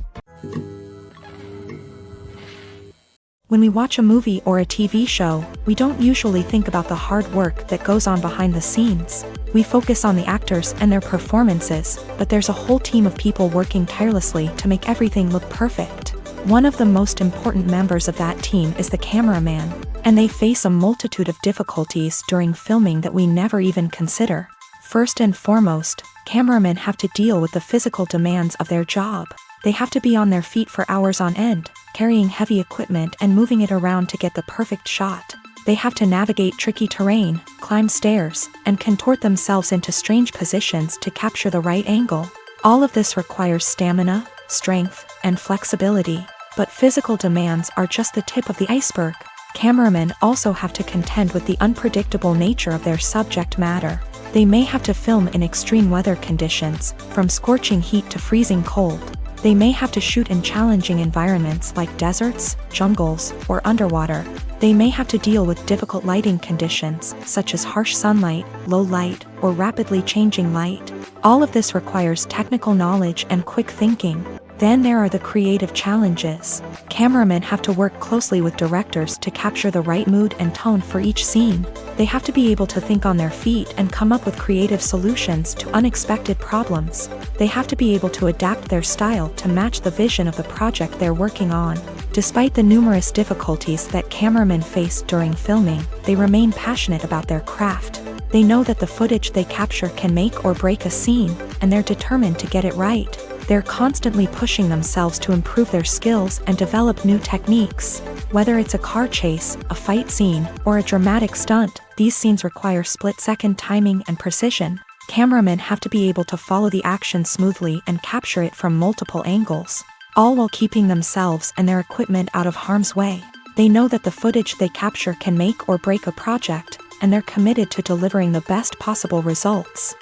When we watch a movie or a TV show, we don't usually think about the hard work that goes on behind the scenes. We focus on the actors and their performances, but there's a whole team of people working tirelessly to make everything look perfect. One of the most important members of that team is the cameraman, and they face a multitude of difficulties during filming that we never even consider. First and foremost, cameramen have to deal with the physical demands of their job. They have to be on their feet for hours on end, carrying heavy equipment and moving it around to get the perfect shot. They have to navigate tricky terrain, climb stairs, and contort themselves into strange positions to capture the right angle. All of this requires stamina, strength, and flexibility. But physical demands are just the tip of the iceberg. Cameramen also have to contend with the unpredictable nature of their subject matter. They may have to film in extreme weather conditions, from scorching heat to freezing cold. They may have to shoot in challenging environments like deserts, jungles, or underwater. They may have to deal with difficult lighting conditions, such as harsh sunlight, low light, or rapidly changing light. All of this requires technical knowledge and quick thinking. Then there are the creative challenges. Cameramen have to work closely with directors to capture the right mood and tone for each scene. They have to be able to think on their feet and come up with creative solutions to unexpected problems. They have to be able to adapt their style to match the vision of the project they're working on. Despite the numerous difficulties that cameramen face during filming, they remain passionate about their craft. They know that the footage they capture can make or break a scene, and they're determined to get it right. They're constantly pushing themselves to improve their skills and develop new techniques. Whether it's a car chase, a fight scene, or a dramatic stunt, these scenes require split-second timing and precision. Cameramen have to be able to follow the action smoothly and capture it from multiple angles, all while keeping themselves and their equipment out of harm's way. They know that the footage they capture can make or break a project, and they're committed to delivering the best possible results.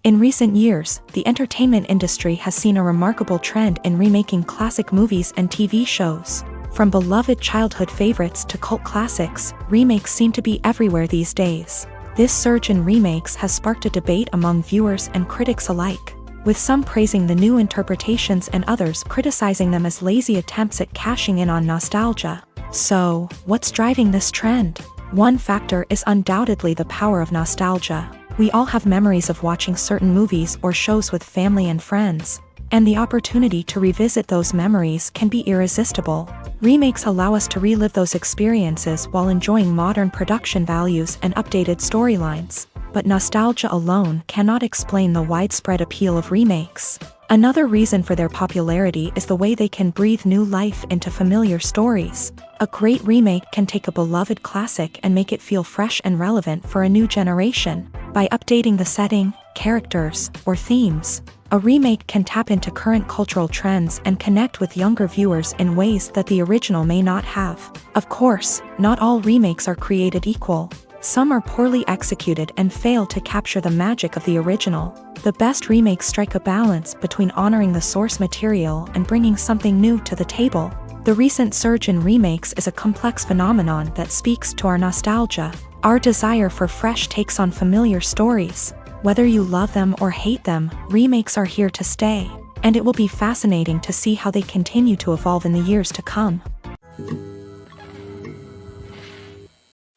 In recent years, the entertainment industry has seen a remarkable trend in remaking classic movies and TV shows. From beloved childhood favorites to cult classics, remakes seem to be everywhere these days. This surge in remakes has sparked a debate among viewers and critics alike, with some praising the new interpretations and others criticizing them as lazy attempts at cashing in on nostalgia. So, what's driving this trend? One factor is undoubtedly the power of nostalgia. We all have memories of watching certain movies or shows with family and friends, and the opportunity to revisit those memories can be irresistible. Remakes allow us to relive those experiences while enjoying modern production values and updated storylines. But nostalgia alone cannot explain the widespread appeal of remakes. Another reason for their popularity is the way they can breathe new life into familiar stories. A great remake can take a beloved classic and make it feel fresh and relevant for a new generation. By updating the setting, characters, or themes, a remake can tap into current cultural trends and connect with younger viewers in ways that the original may not have. Of course, not all remakes are created equal. Some are poorly executed and fail to capture the magic of the original. The best remakes strike a balance between honoring the source material and bringing something new to the table. The recent surge in remakes is a complex phenomenon that speaks to our nostalgia, our desire for fresh takes on familiar stories. Whether you love them or hate them, remakes are here to stay, and it will be fascinating to see how they continue to evolve in the years to come.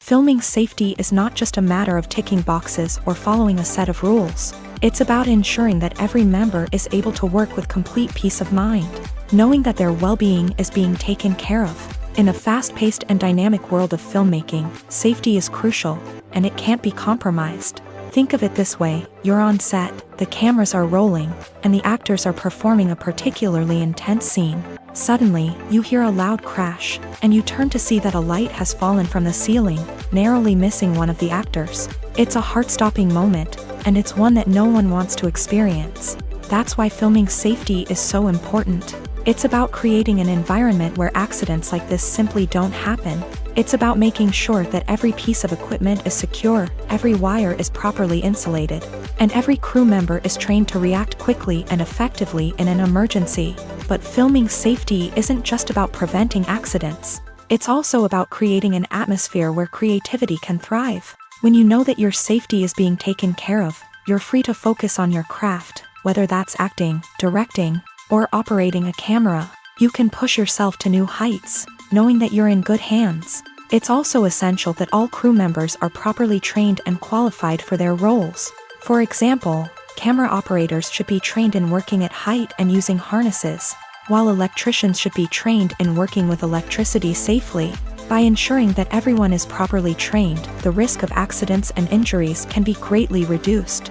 Filming safety is not just a matter of ticking boxes or following a set of rules. It's about ensuring that every member is able to work with complete peace of mind, knowing that their well-being is being taken care of. In a fast-paced and dynamic world of filmmaking, safety is crucial, and it can't be compromised. Think of it this way: you're on set, the cameras are rolling, and the actors are performing a particularly intense scene. Suddenly, you hear a loud crash, and you turn to see that a light has fallen from the ceiling, narrowly missing one of the actors. It's a heart-stopping moment, and it's one that no one wants to experience. That's why filming safety is so important. It's about creating an environment where accidents like this simply don't happen. It's about making sure that every piece of equipment is secure, every wire is properly insulated, and every crew member is trained to react quickly and effectively in an emergency. But filming safety isn't just about preventing accidents. It's also about creating an atmosphere where creativity can thrive. When you know that your safety is being taken care of, you're free to focus on your craft, whether that's acting, directing, or operating a camera. You can push yourself to new heights, knowing that you're in good hands. It's also essential that all crew members are properly trained and qualified for their roles. For example, camera operators should be trained in working at height and using harnesses, while electricians should be trained in working with electricity safely. By ensuring that everyone is properly trained, the risk of accidents and injuries can be greatly reduced.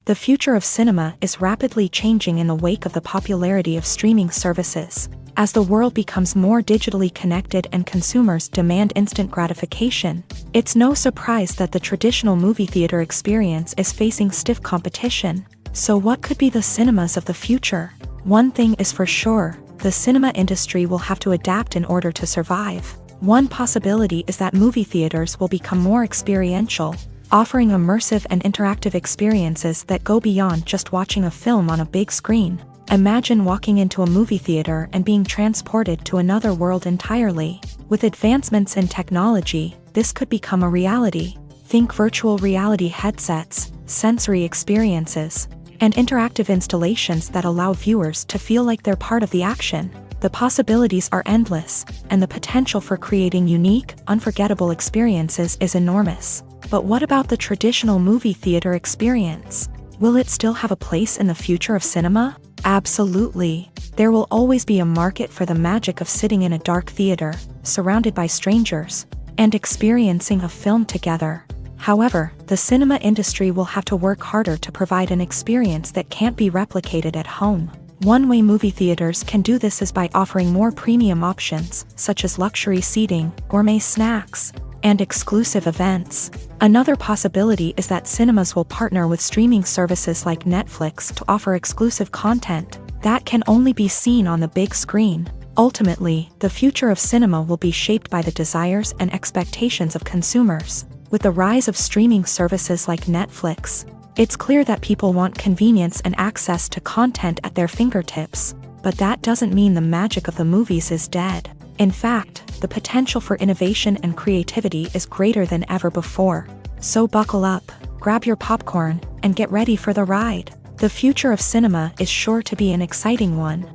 The future of cinema is rapidly changing in the wake of the popularity of streaming services. As the world becomes more digitally connected and consumers demand instant gratification, it's no surprise that the traditional movie theater experience is facing stiff competition. So what could be the cinemas of the future? One thing is for sure, the cinema industry will have to adapt in order to survive. One possibility is that movie theaters will become more experiential, offering immersive and interactive experiences that go beyond just watching a film on a big screen. Imagine walking into a movie theater and being transported to another world entirely. With advancements in technology, this could become a reality. Think virtual reality headsets, sensory experiences, and interactive installations that allow viewers to feel like they're part of the action. The possibilities are endless, and the potential for creating unique, unforgettable experiences is enormous. But what about the traditional movie theater experience? Will it still have a place in the future of cinema? Absolutely. There will always be a market for the magic of sitting in a dark theater, surrounded by strangers, and experiencing a film together. However, the cinema industry will have to work harder to provide an experience that can't be replicated at home. One way movie theaters can do this is by offering more premium options, such as luxury seating, gourmet snacks, and exclusive events. Another possibility is that cinemas will partner with streaming services like Netflix to offer exclusive content that can only be seen on the big screen. Ultimately, the future of cinema will be shaped by the desires and expectations of consumers. With the rise of streaming services like Netflix, it's clear that people want convenience and access to content at their fingertips. But that doesn't mean the magic of the movies is dead. In fact, the potential for innovation and creativity is greater than ever before. So buckle up, grab your popcorn, and get ready for the ride. The future of cinema is sure to be an exciting one.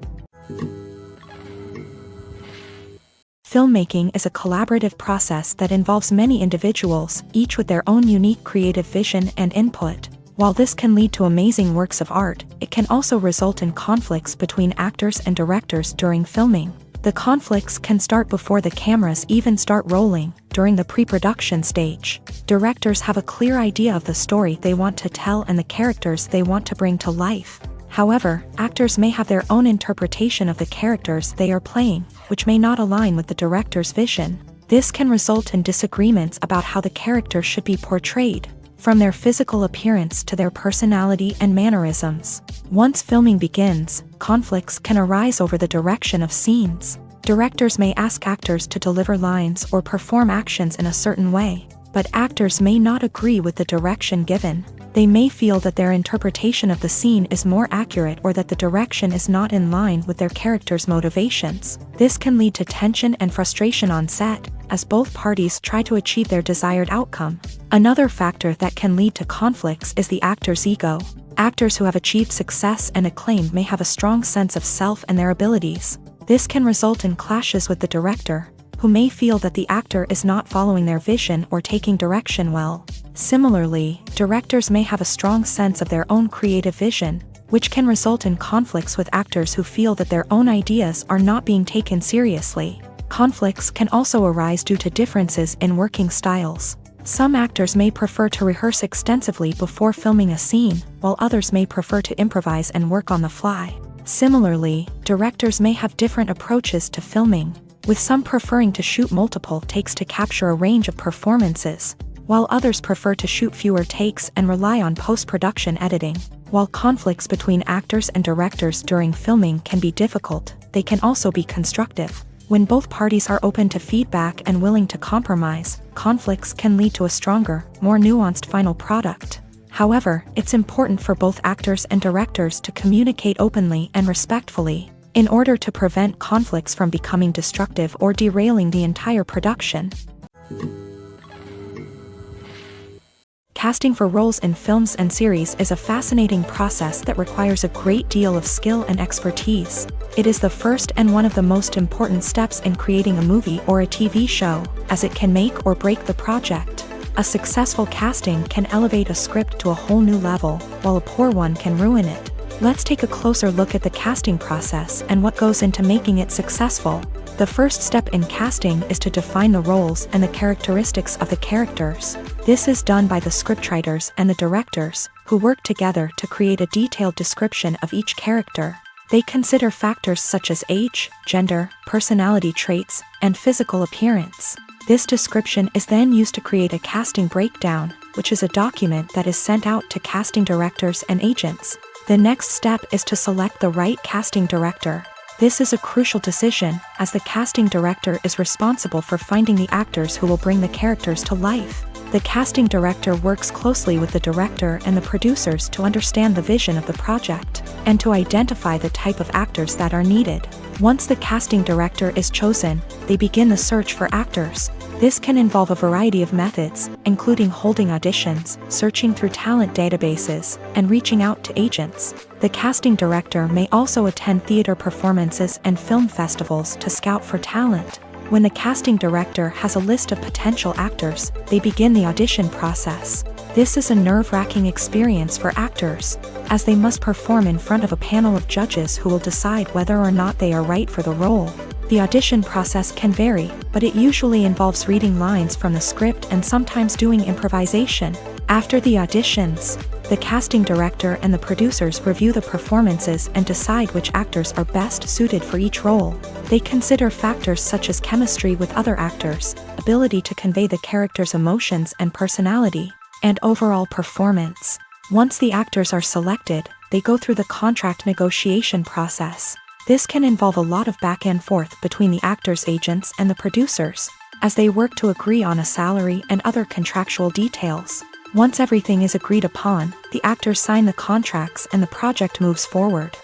Filmmaking is a collaborative process that involves many individuals, each with their own unique creative vision and input. While this can lead to amazing works of art, it can also result in conflicts between actors and directors during filming. The conflicts can start before the cameras even start rolling, during the pre-production stage. Directors have a clear idea of the story they want to tell and the characters they want to bring to life. However, actors may have their own interpretation of the characters they are playing, which may not align with the director's vision. This can result in disagreements about how the character should be portrayed, from their physical appearance to their personality and mannerisms. Once filming begins, conflicts can arise over the direction of scenes. Directors may ask actors to deliver lines or perform actions in a certain way, but actors may not agree with the direction given. They may feel that their interpretation of the scene is more accurate or that the direction is not in line with their character's motivations. This can lead to tension and frustration on set, as both parties try to achieve their desired outcome. Another factor that can lead to conflicts is the actor's ego. Actors who have achieved success and acclaim may have a strong sense of self and their abilities. This can result in clashes with the director, who may feel that the actor is not following their vision or taking direction well. Similarly, directors may have a strong sense of their own creative vision, which can result in conflicts with actors who feel that their own ideas are not being taken seriously. Conflicts can also arise due to differences in working styles. Some actors may prefer to rehearse extensively before filming a scene, while others may prefer to improvise and work on the fly. Similarly, directors may have different approaches to filming, with some preferring to shoot multiple takes to capture a range of performances, while others prefer to shoot fewer takes and rely on post-production editing. While conflicts between actors and directors during filming can be difficult, they can also be constructive. When both parties are open to feedback and willing to compromise, conflicts can lead to a stronger, more nuanced final product. However, it's important for both actors and directors to communicate openly and respectfully, in order to prevent conflicts from becoming destructive or derailing the entire production. Casting for roles in films and series is a fascinating process that requires a great deal of skill and expertise. It is the first and one of the most important steps in creating a movie or a TV show, as it can make or break the project. A successful casting can elevate a script to a whole new level, while a poor one can ruin it. Let's take a closer look at the casting process and what goes into making it successful. The first step in casting is to define the roles and the characteristics of the characters. This is done by the scriptwriters and the directors, who work together to create a detailed description of each character. They consider factors such as age, gender, personality traits, and physical appearance. This description is then used to create a casting breakdown, which is a document that is sent out to casting directors and agents. The next step is to select the right casting director. This is a crucial decision, as the casting director is responsible for finding the actors who will bring the characters to life. The casting director works closely with the director and the producers to understand the vision of the project, and to identify the type of actors that are needed. Once the casting director is chosen, they begin the search for actors. This can involve a variety of methods, including holding auditions, searching through talent databases, and reaching out to agents. The casting director may also attend theater performances and film festivals to scout for talent. When the casting director has a list of potential actors, they begin the audition process. This is a nerve-wracking experience for actors, as they must perform in front of a panel of judges who will decide whether or not they are right for the role. The audition process can vary, but it usually involves reading lines from the script and sometimes doing improvisation. After the auditions, the casting director and the producers review the performances and decide which actors are best suited for each role. They consider factors such as chemistry with other actors, ability to convey the character's emotions and personality, and overall performance. Once the actors are selected, they go through the contract negotiation process. This can involve a lot of back and forth between the actors' agents and the producers, as they work to agree on a salary and other contractual details. Once everything is agreed upon, the actors sign the contracts and the project moves forward.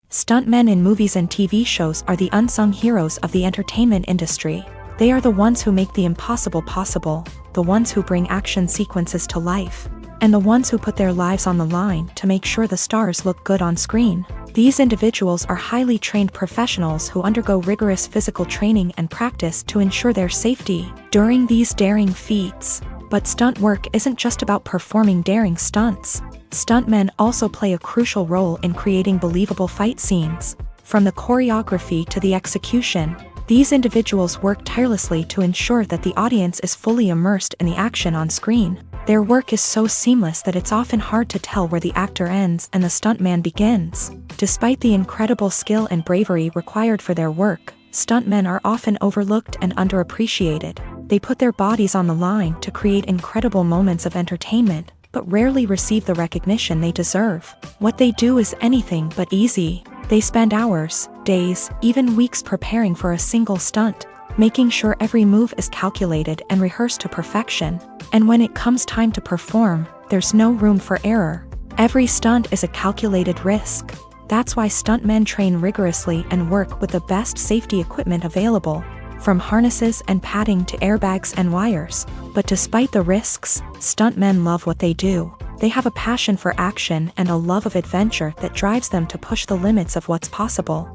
Stuntmen in movies and TV shows are the unsung heroes of the entertainment industry. They are the ones who make the impossible possible, the ones who bring action sequences to life, and the ones who put their lives on the line to make sure the stars look good on screen. These individuals are highly trained professionals who undergo rigorous physical training and practice to ensure their safety during these daring feats. But stunt work isn't just about performing daring stunts. Stuntmen also play a crucial role in creating believable fight scenes. From the choreography to the execution, these individuals work tirelessly to ensure that the audience is fully immersed in the action on screen. Their work is so seamless that it's often hard to tell where the actor ends and the stuntman begins. Despite the incredible skill and bravery required for their work, stuntmen are often overlooked and underappreciated. They put their bodies on the line to create incredible moments of entertainment, but rarely receive the recognition they deserve. What they do is anything but easy. They spend hours, days, even weeks preparing for a single stunt, making sure every move is calculated and rehearsed to perfection. And when it comes time to perform, there's no room for error. Every stunt is a calculated risk. That's why stuntmen train rigorously and work with the best safety equipment available, from harnesses and padding to airbags and wires. But despite the risks, stuntmen love what they do. They have a passion for action and a love of adventure that drives them to push the limits of what's possible.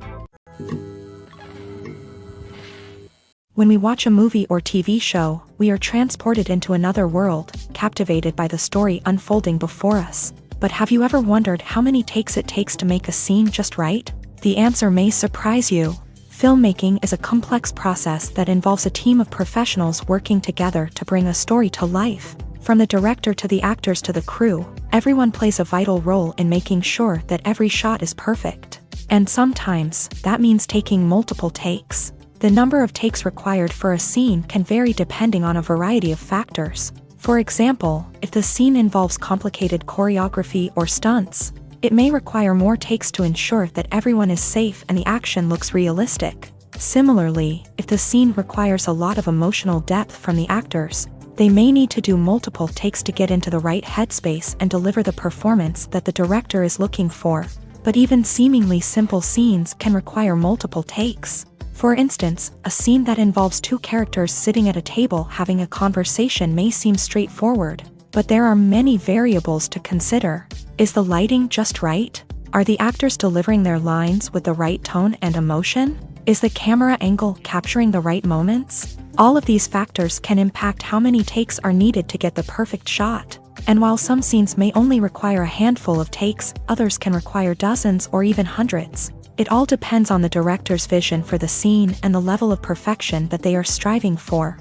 When we watch a movie or TV show, we are transported into another world, captivated by the story unfolding before us. But have you ever wondered how many takes it takes to make a scene just right? The answer may surprise you. Filmmaking is a complex process that involves a team of professionals working together to bring a story to life. From the director to the actors to the crew, everyone plays a vital role in making sure that every shot is perfect. And sometimes, that means taking multiple takes. The number of takes required for a scene can vary depending on a variety of factors. For example, if the scene involves complicated choreography or stunts, It may require more takes to ensure that everyone is safe and the action looks realistic. Similarly, if the scene requires a lot of emotional depth from the actors, they may need to do multiple takes to get into the right headspace and deliver the performance that the director is looking for. But even seemingly simple scenes can require multiple takes. For instance, a scene that involves two characters sitting at a table having a conversation may seem straightforward, but there are many variables to consider. Is the lighting just right? Are the actors delivering their lines with the right tone and emotion? Is the camera angle capturing the right moments? All of these factors can impact how many takes are needed to get the perfect shot. And while some scenes may only require a handful of takes, others can require dozens or even hundreds. It all depends on the director's vision for the scene and the level of perfection that they are striving for.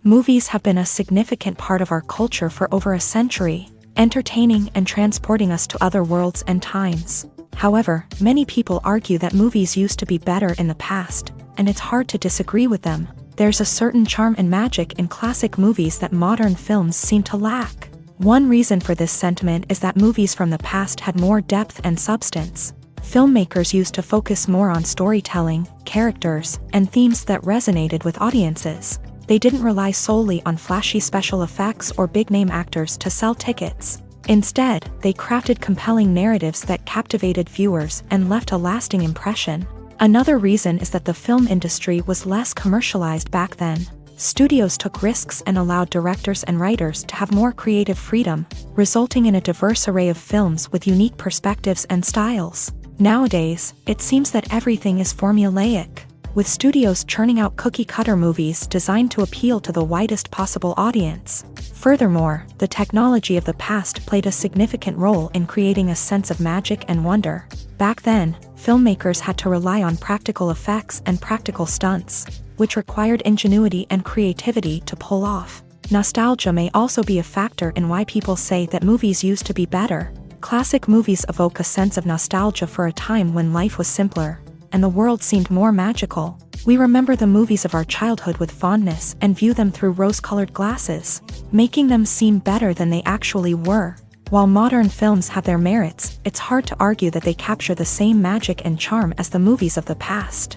Movies have been a significant part of our culture for over a century, entertaining and transporting us to other worlds and times. However, many people argue that movies used to be better in the past, and it's hard to disagree with them. There's a certain charm and magic in classic movies that modern films seem to lack. One reason for this sentiment is that movies from the past had more depth and substance. Filmmakers used to focus more on storytelling, characters, and themes that resonated with audiences. They didn't rely solely on flashy special effects or big-name actors to sell tickets. Instead, they crafted compelling narratives that captivated viewers and left a lasting impression. Another reason is that the film industry was less commercialized back then. Studios took risks and allowed directors and writers to have more creative freedom, resulting in a diverse array of films with unique perspectives and styles. Nowadays, it seems that everything is formulaic, with studios churning out cookie-cutter movies designed to appeal to the widest possible audience. Furthermore, the technology of the past played a significant role in creating a sense of magic and wonder. Back then, filmmakers had to rely on practical effects and practical stunts, which required ingenuity and creativity to pull off. Nostalgia may also be a factor in why people say that movies used to be better. Classic movies evoke a sense of nostalgia for a time when life was simpler, and the world seemed more magical. We remember the movies of our childhood with fondness and view them through rose-colored glasses, making them seem better than they actually were. While modern films have their merits, it's hard to argue that they capture the same magic and charm as the movies of the past.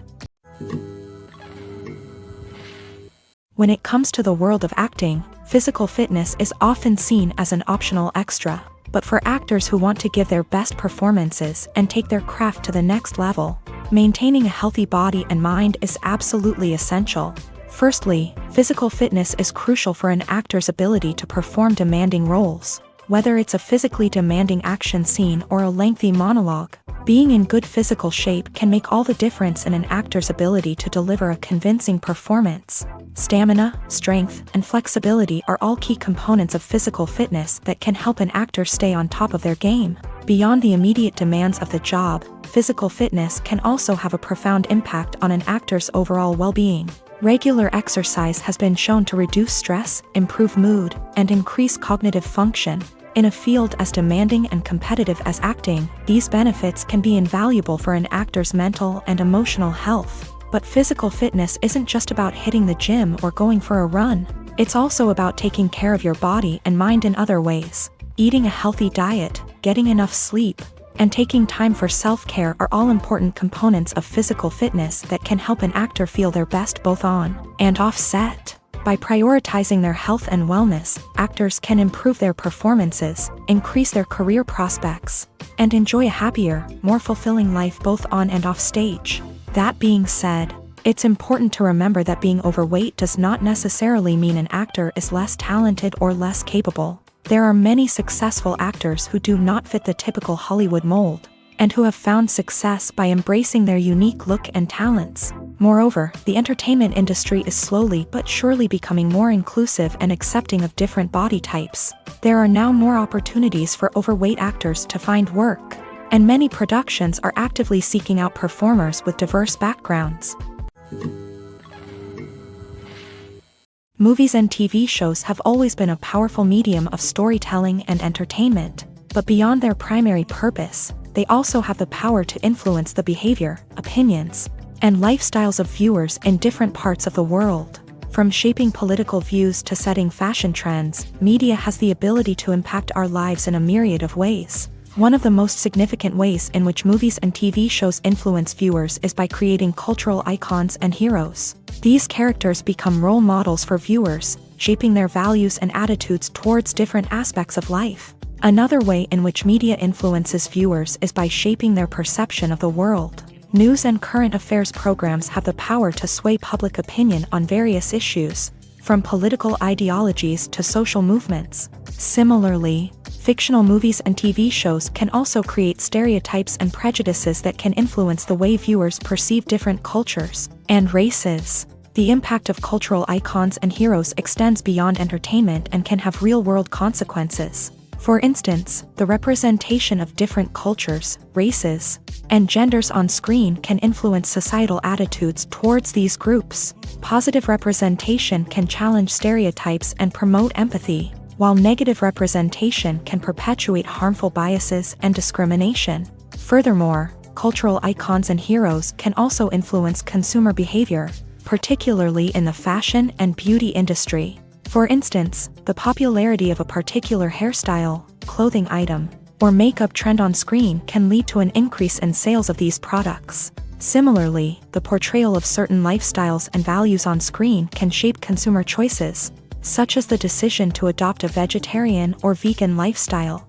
When it comes to the world of acting, physical fitness is often seen as an optional extra. But for actors who want to give their best performances and take their craft to the next level, maintaining a healthy body and mind is absolutely essential. Firstly, physical fitness is crucial for an actor's ability to perform demanding roles. Whether it's a physically demanding action scene or a lengthy monologue, being in good physical shape can make all the difference in an actor's ability to deliver a convincing performance. Stamina, strength, and flexibility are all key components of physical fitness that can help an actor stay on top of their game. Beyond the immediate demands of the job, physical fitness can also have a profound impact on an actor's overall well-being. Regular exercise has been shown to reduce stress, improve mood, and increase cognitive function. In a field as demanding and competitive as acting, these benefits can be invaluable for an actor's mental and emotional health. But physical fitness isn't just about hitting the gym or going for a run. It's also about taking care of your body and mind in other ways. Eating a healthy diet, getting enough sleep, and taking time for self-care are all important components of physical fitness that can help an actor feel their best both on and off set. By prioritizing their health and wellness, actors can improve their performances, increase their career prospects, and enjoy a happier, more fulfilling life both on and off stage. That being said, it's important to remember that being overweight does not necessarily mean an actor is less talented or less capable. There are many successful actors who do not fit the typical Hollywood mold, and who have found success by embracing their unique look and talents. Moreover, the entertainment industry is slowly but surely becoming more inclusive and accepting of different body types. There are now more opportunities for overweight actors to find work, and many productions are actively seeking out performers with diverse backgrounds. Movies and TV shows have always been a powerful medium of storytelling and entertainment, but beyond their primary purpose, they also have the power to influence the behavior, opinions, and lifestyles of viewers in different parts of the world. From shaping political views to setting fashion trends, media has the ability to impact our lives in a myriad of ways. One of the most significant ways in which movies and TV shows influence viewers is by creating cultural icons and heroes. These characters become role models for viewers, shaping their values and attitudes towards different aspects of life. Another way in which media influences viewers is by shaping their perception of the world. News and current affairs programs have the power to sway public opinion on various issues, from political ideologies to social movements. Similarly, fictional movies and TV shows can also create stereotypes and prejudices that can influence the way viewers perceive different cultures and races. The impact of cultural icons and heroes extends beyond entertainment and can have real-world consequences. For instance, the representation of different cultures, races, and genders on screen can influence societal attitudes towards these groups. Positive representation can challenge stereotypes and promote empathy, while negative representation can perpetuate harmful biases and discrimination. Furthermore, cultural icons and heroes can also influence consumer behavior, particularly in the fashion and beauty industry. For instance, the popularity of a particular hairstyle, clothing item, or makeup trend on screen can lead to an increase in sales of these products. Similarly, the portrayal of certain lifestyles and values on screen can shape consumer choices, such as the decision to adopt a vegetarian or vegan lifestyle.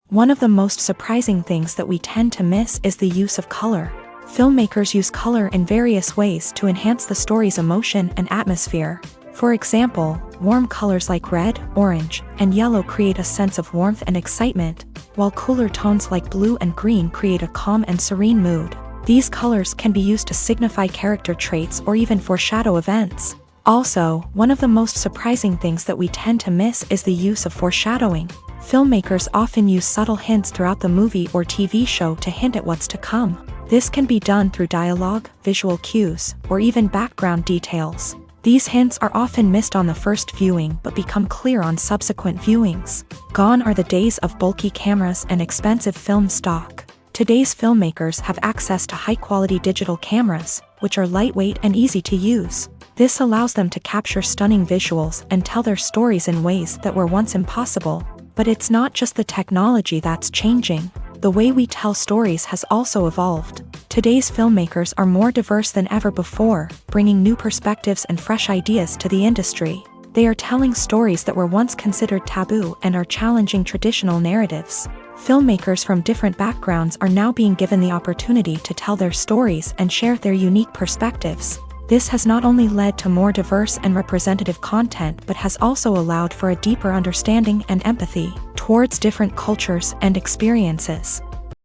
One of the most surprising things that we tend to miss is the use of color. Filmmakers use color in various ways to enhance the story's emotion and atmosphere. For example, warm colors like red, orange, and yellow create a sense of warmth and excitement, while cooler tones like blue and green create a calm and serene mood. These colors can be used to signify character traits or even foreshadow events. Also, one of the most surprising things that we tend to miss is the use of foreshadowing. Filmmakers often use subtle hints throughout the movie or TV show to hint at what's to come. This can be done through dialogue, visual cues, or even background details. These hints are often missed on the first viewing but become clear on subsequent viewings. Gone are the days of bulky cameras and expensive film stock. Today's filmmakers have access to high-quality digital cameras, which are lightweight and easy to use. This allows them to capture stunning visuals and tell their stories in ways that were once impossible. But it's not just the technology that's changing. The way we tell stories has also evolved. Today's filmmakers are more diverse than ever before, bringing new perspectives and fresh ideas to the industry. They are telling stories that were once considered taboo and are challenging traditional narratives. Filmmakers from different backgrounds are now being given the opportunity to tell their stories and share their unique perspectives. This has not only led to more diverse and representative content but has also allowed for a deeper understanding and empathy towards different cultures and experiences.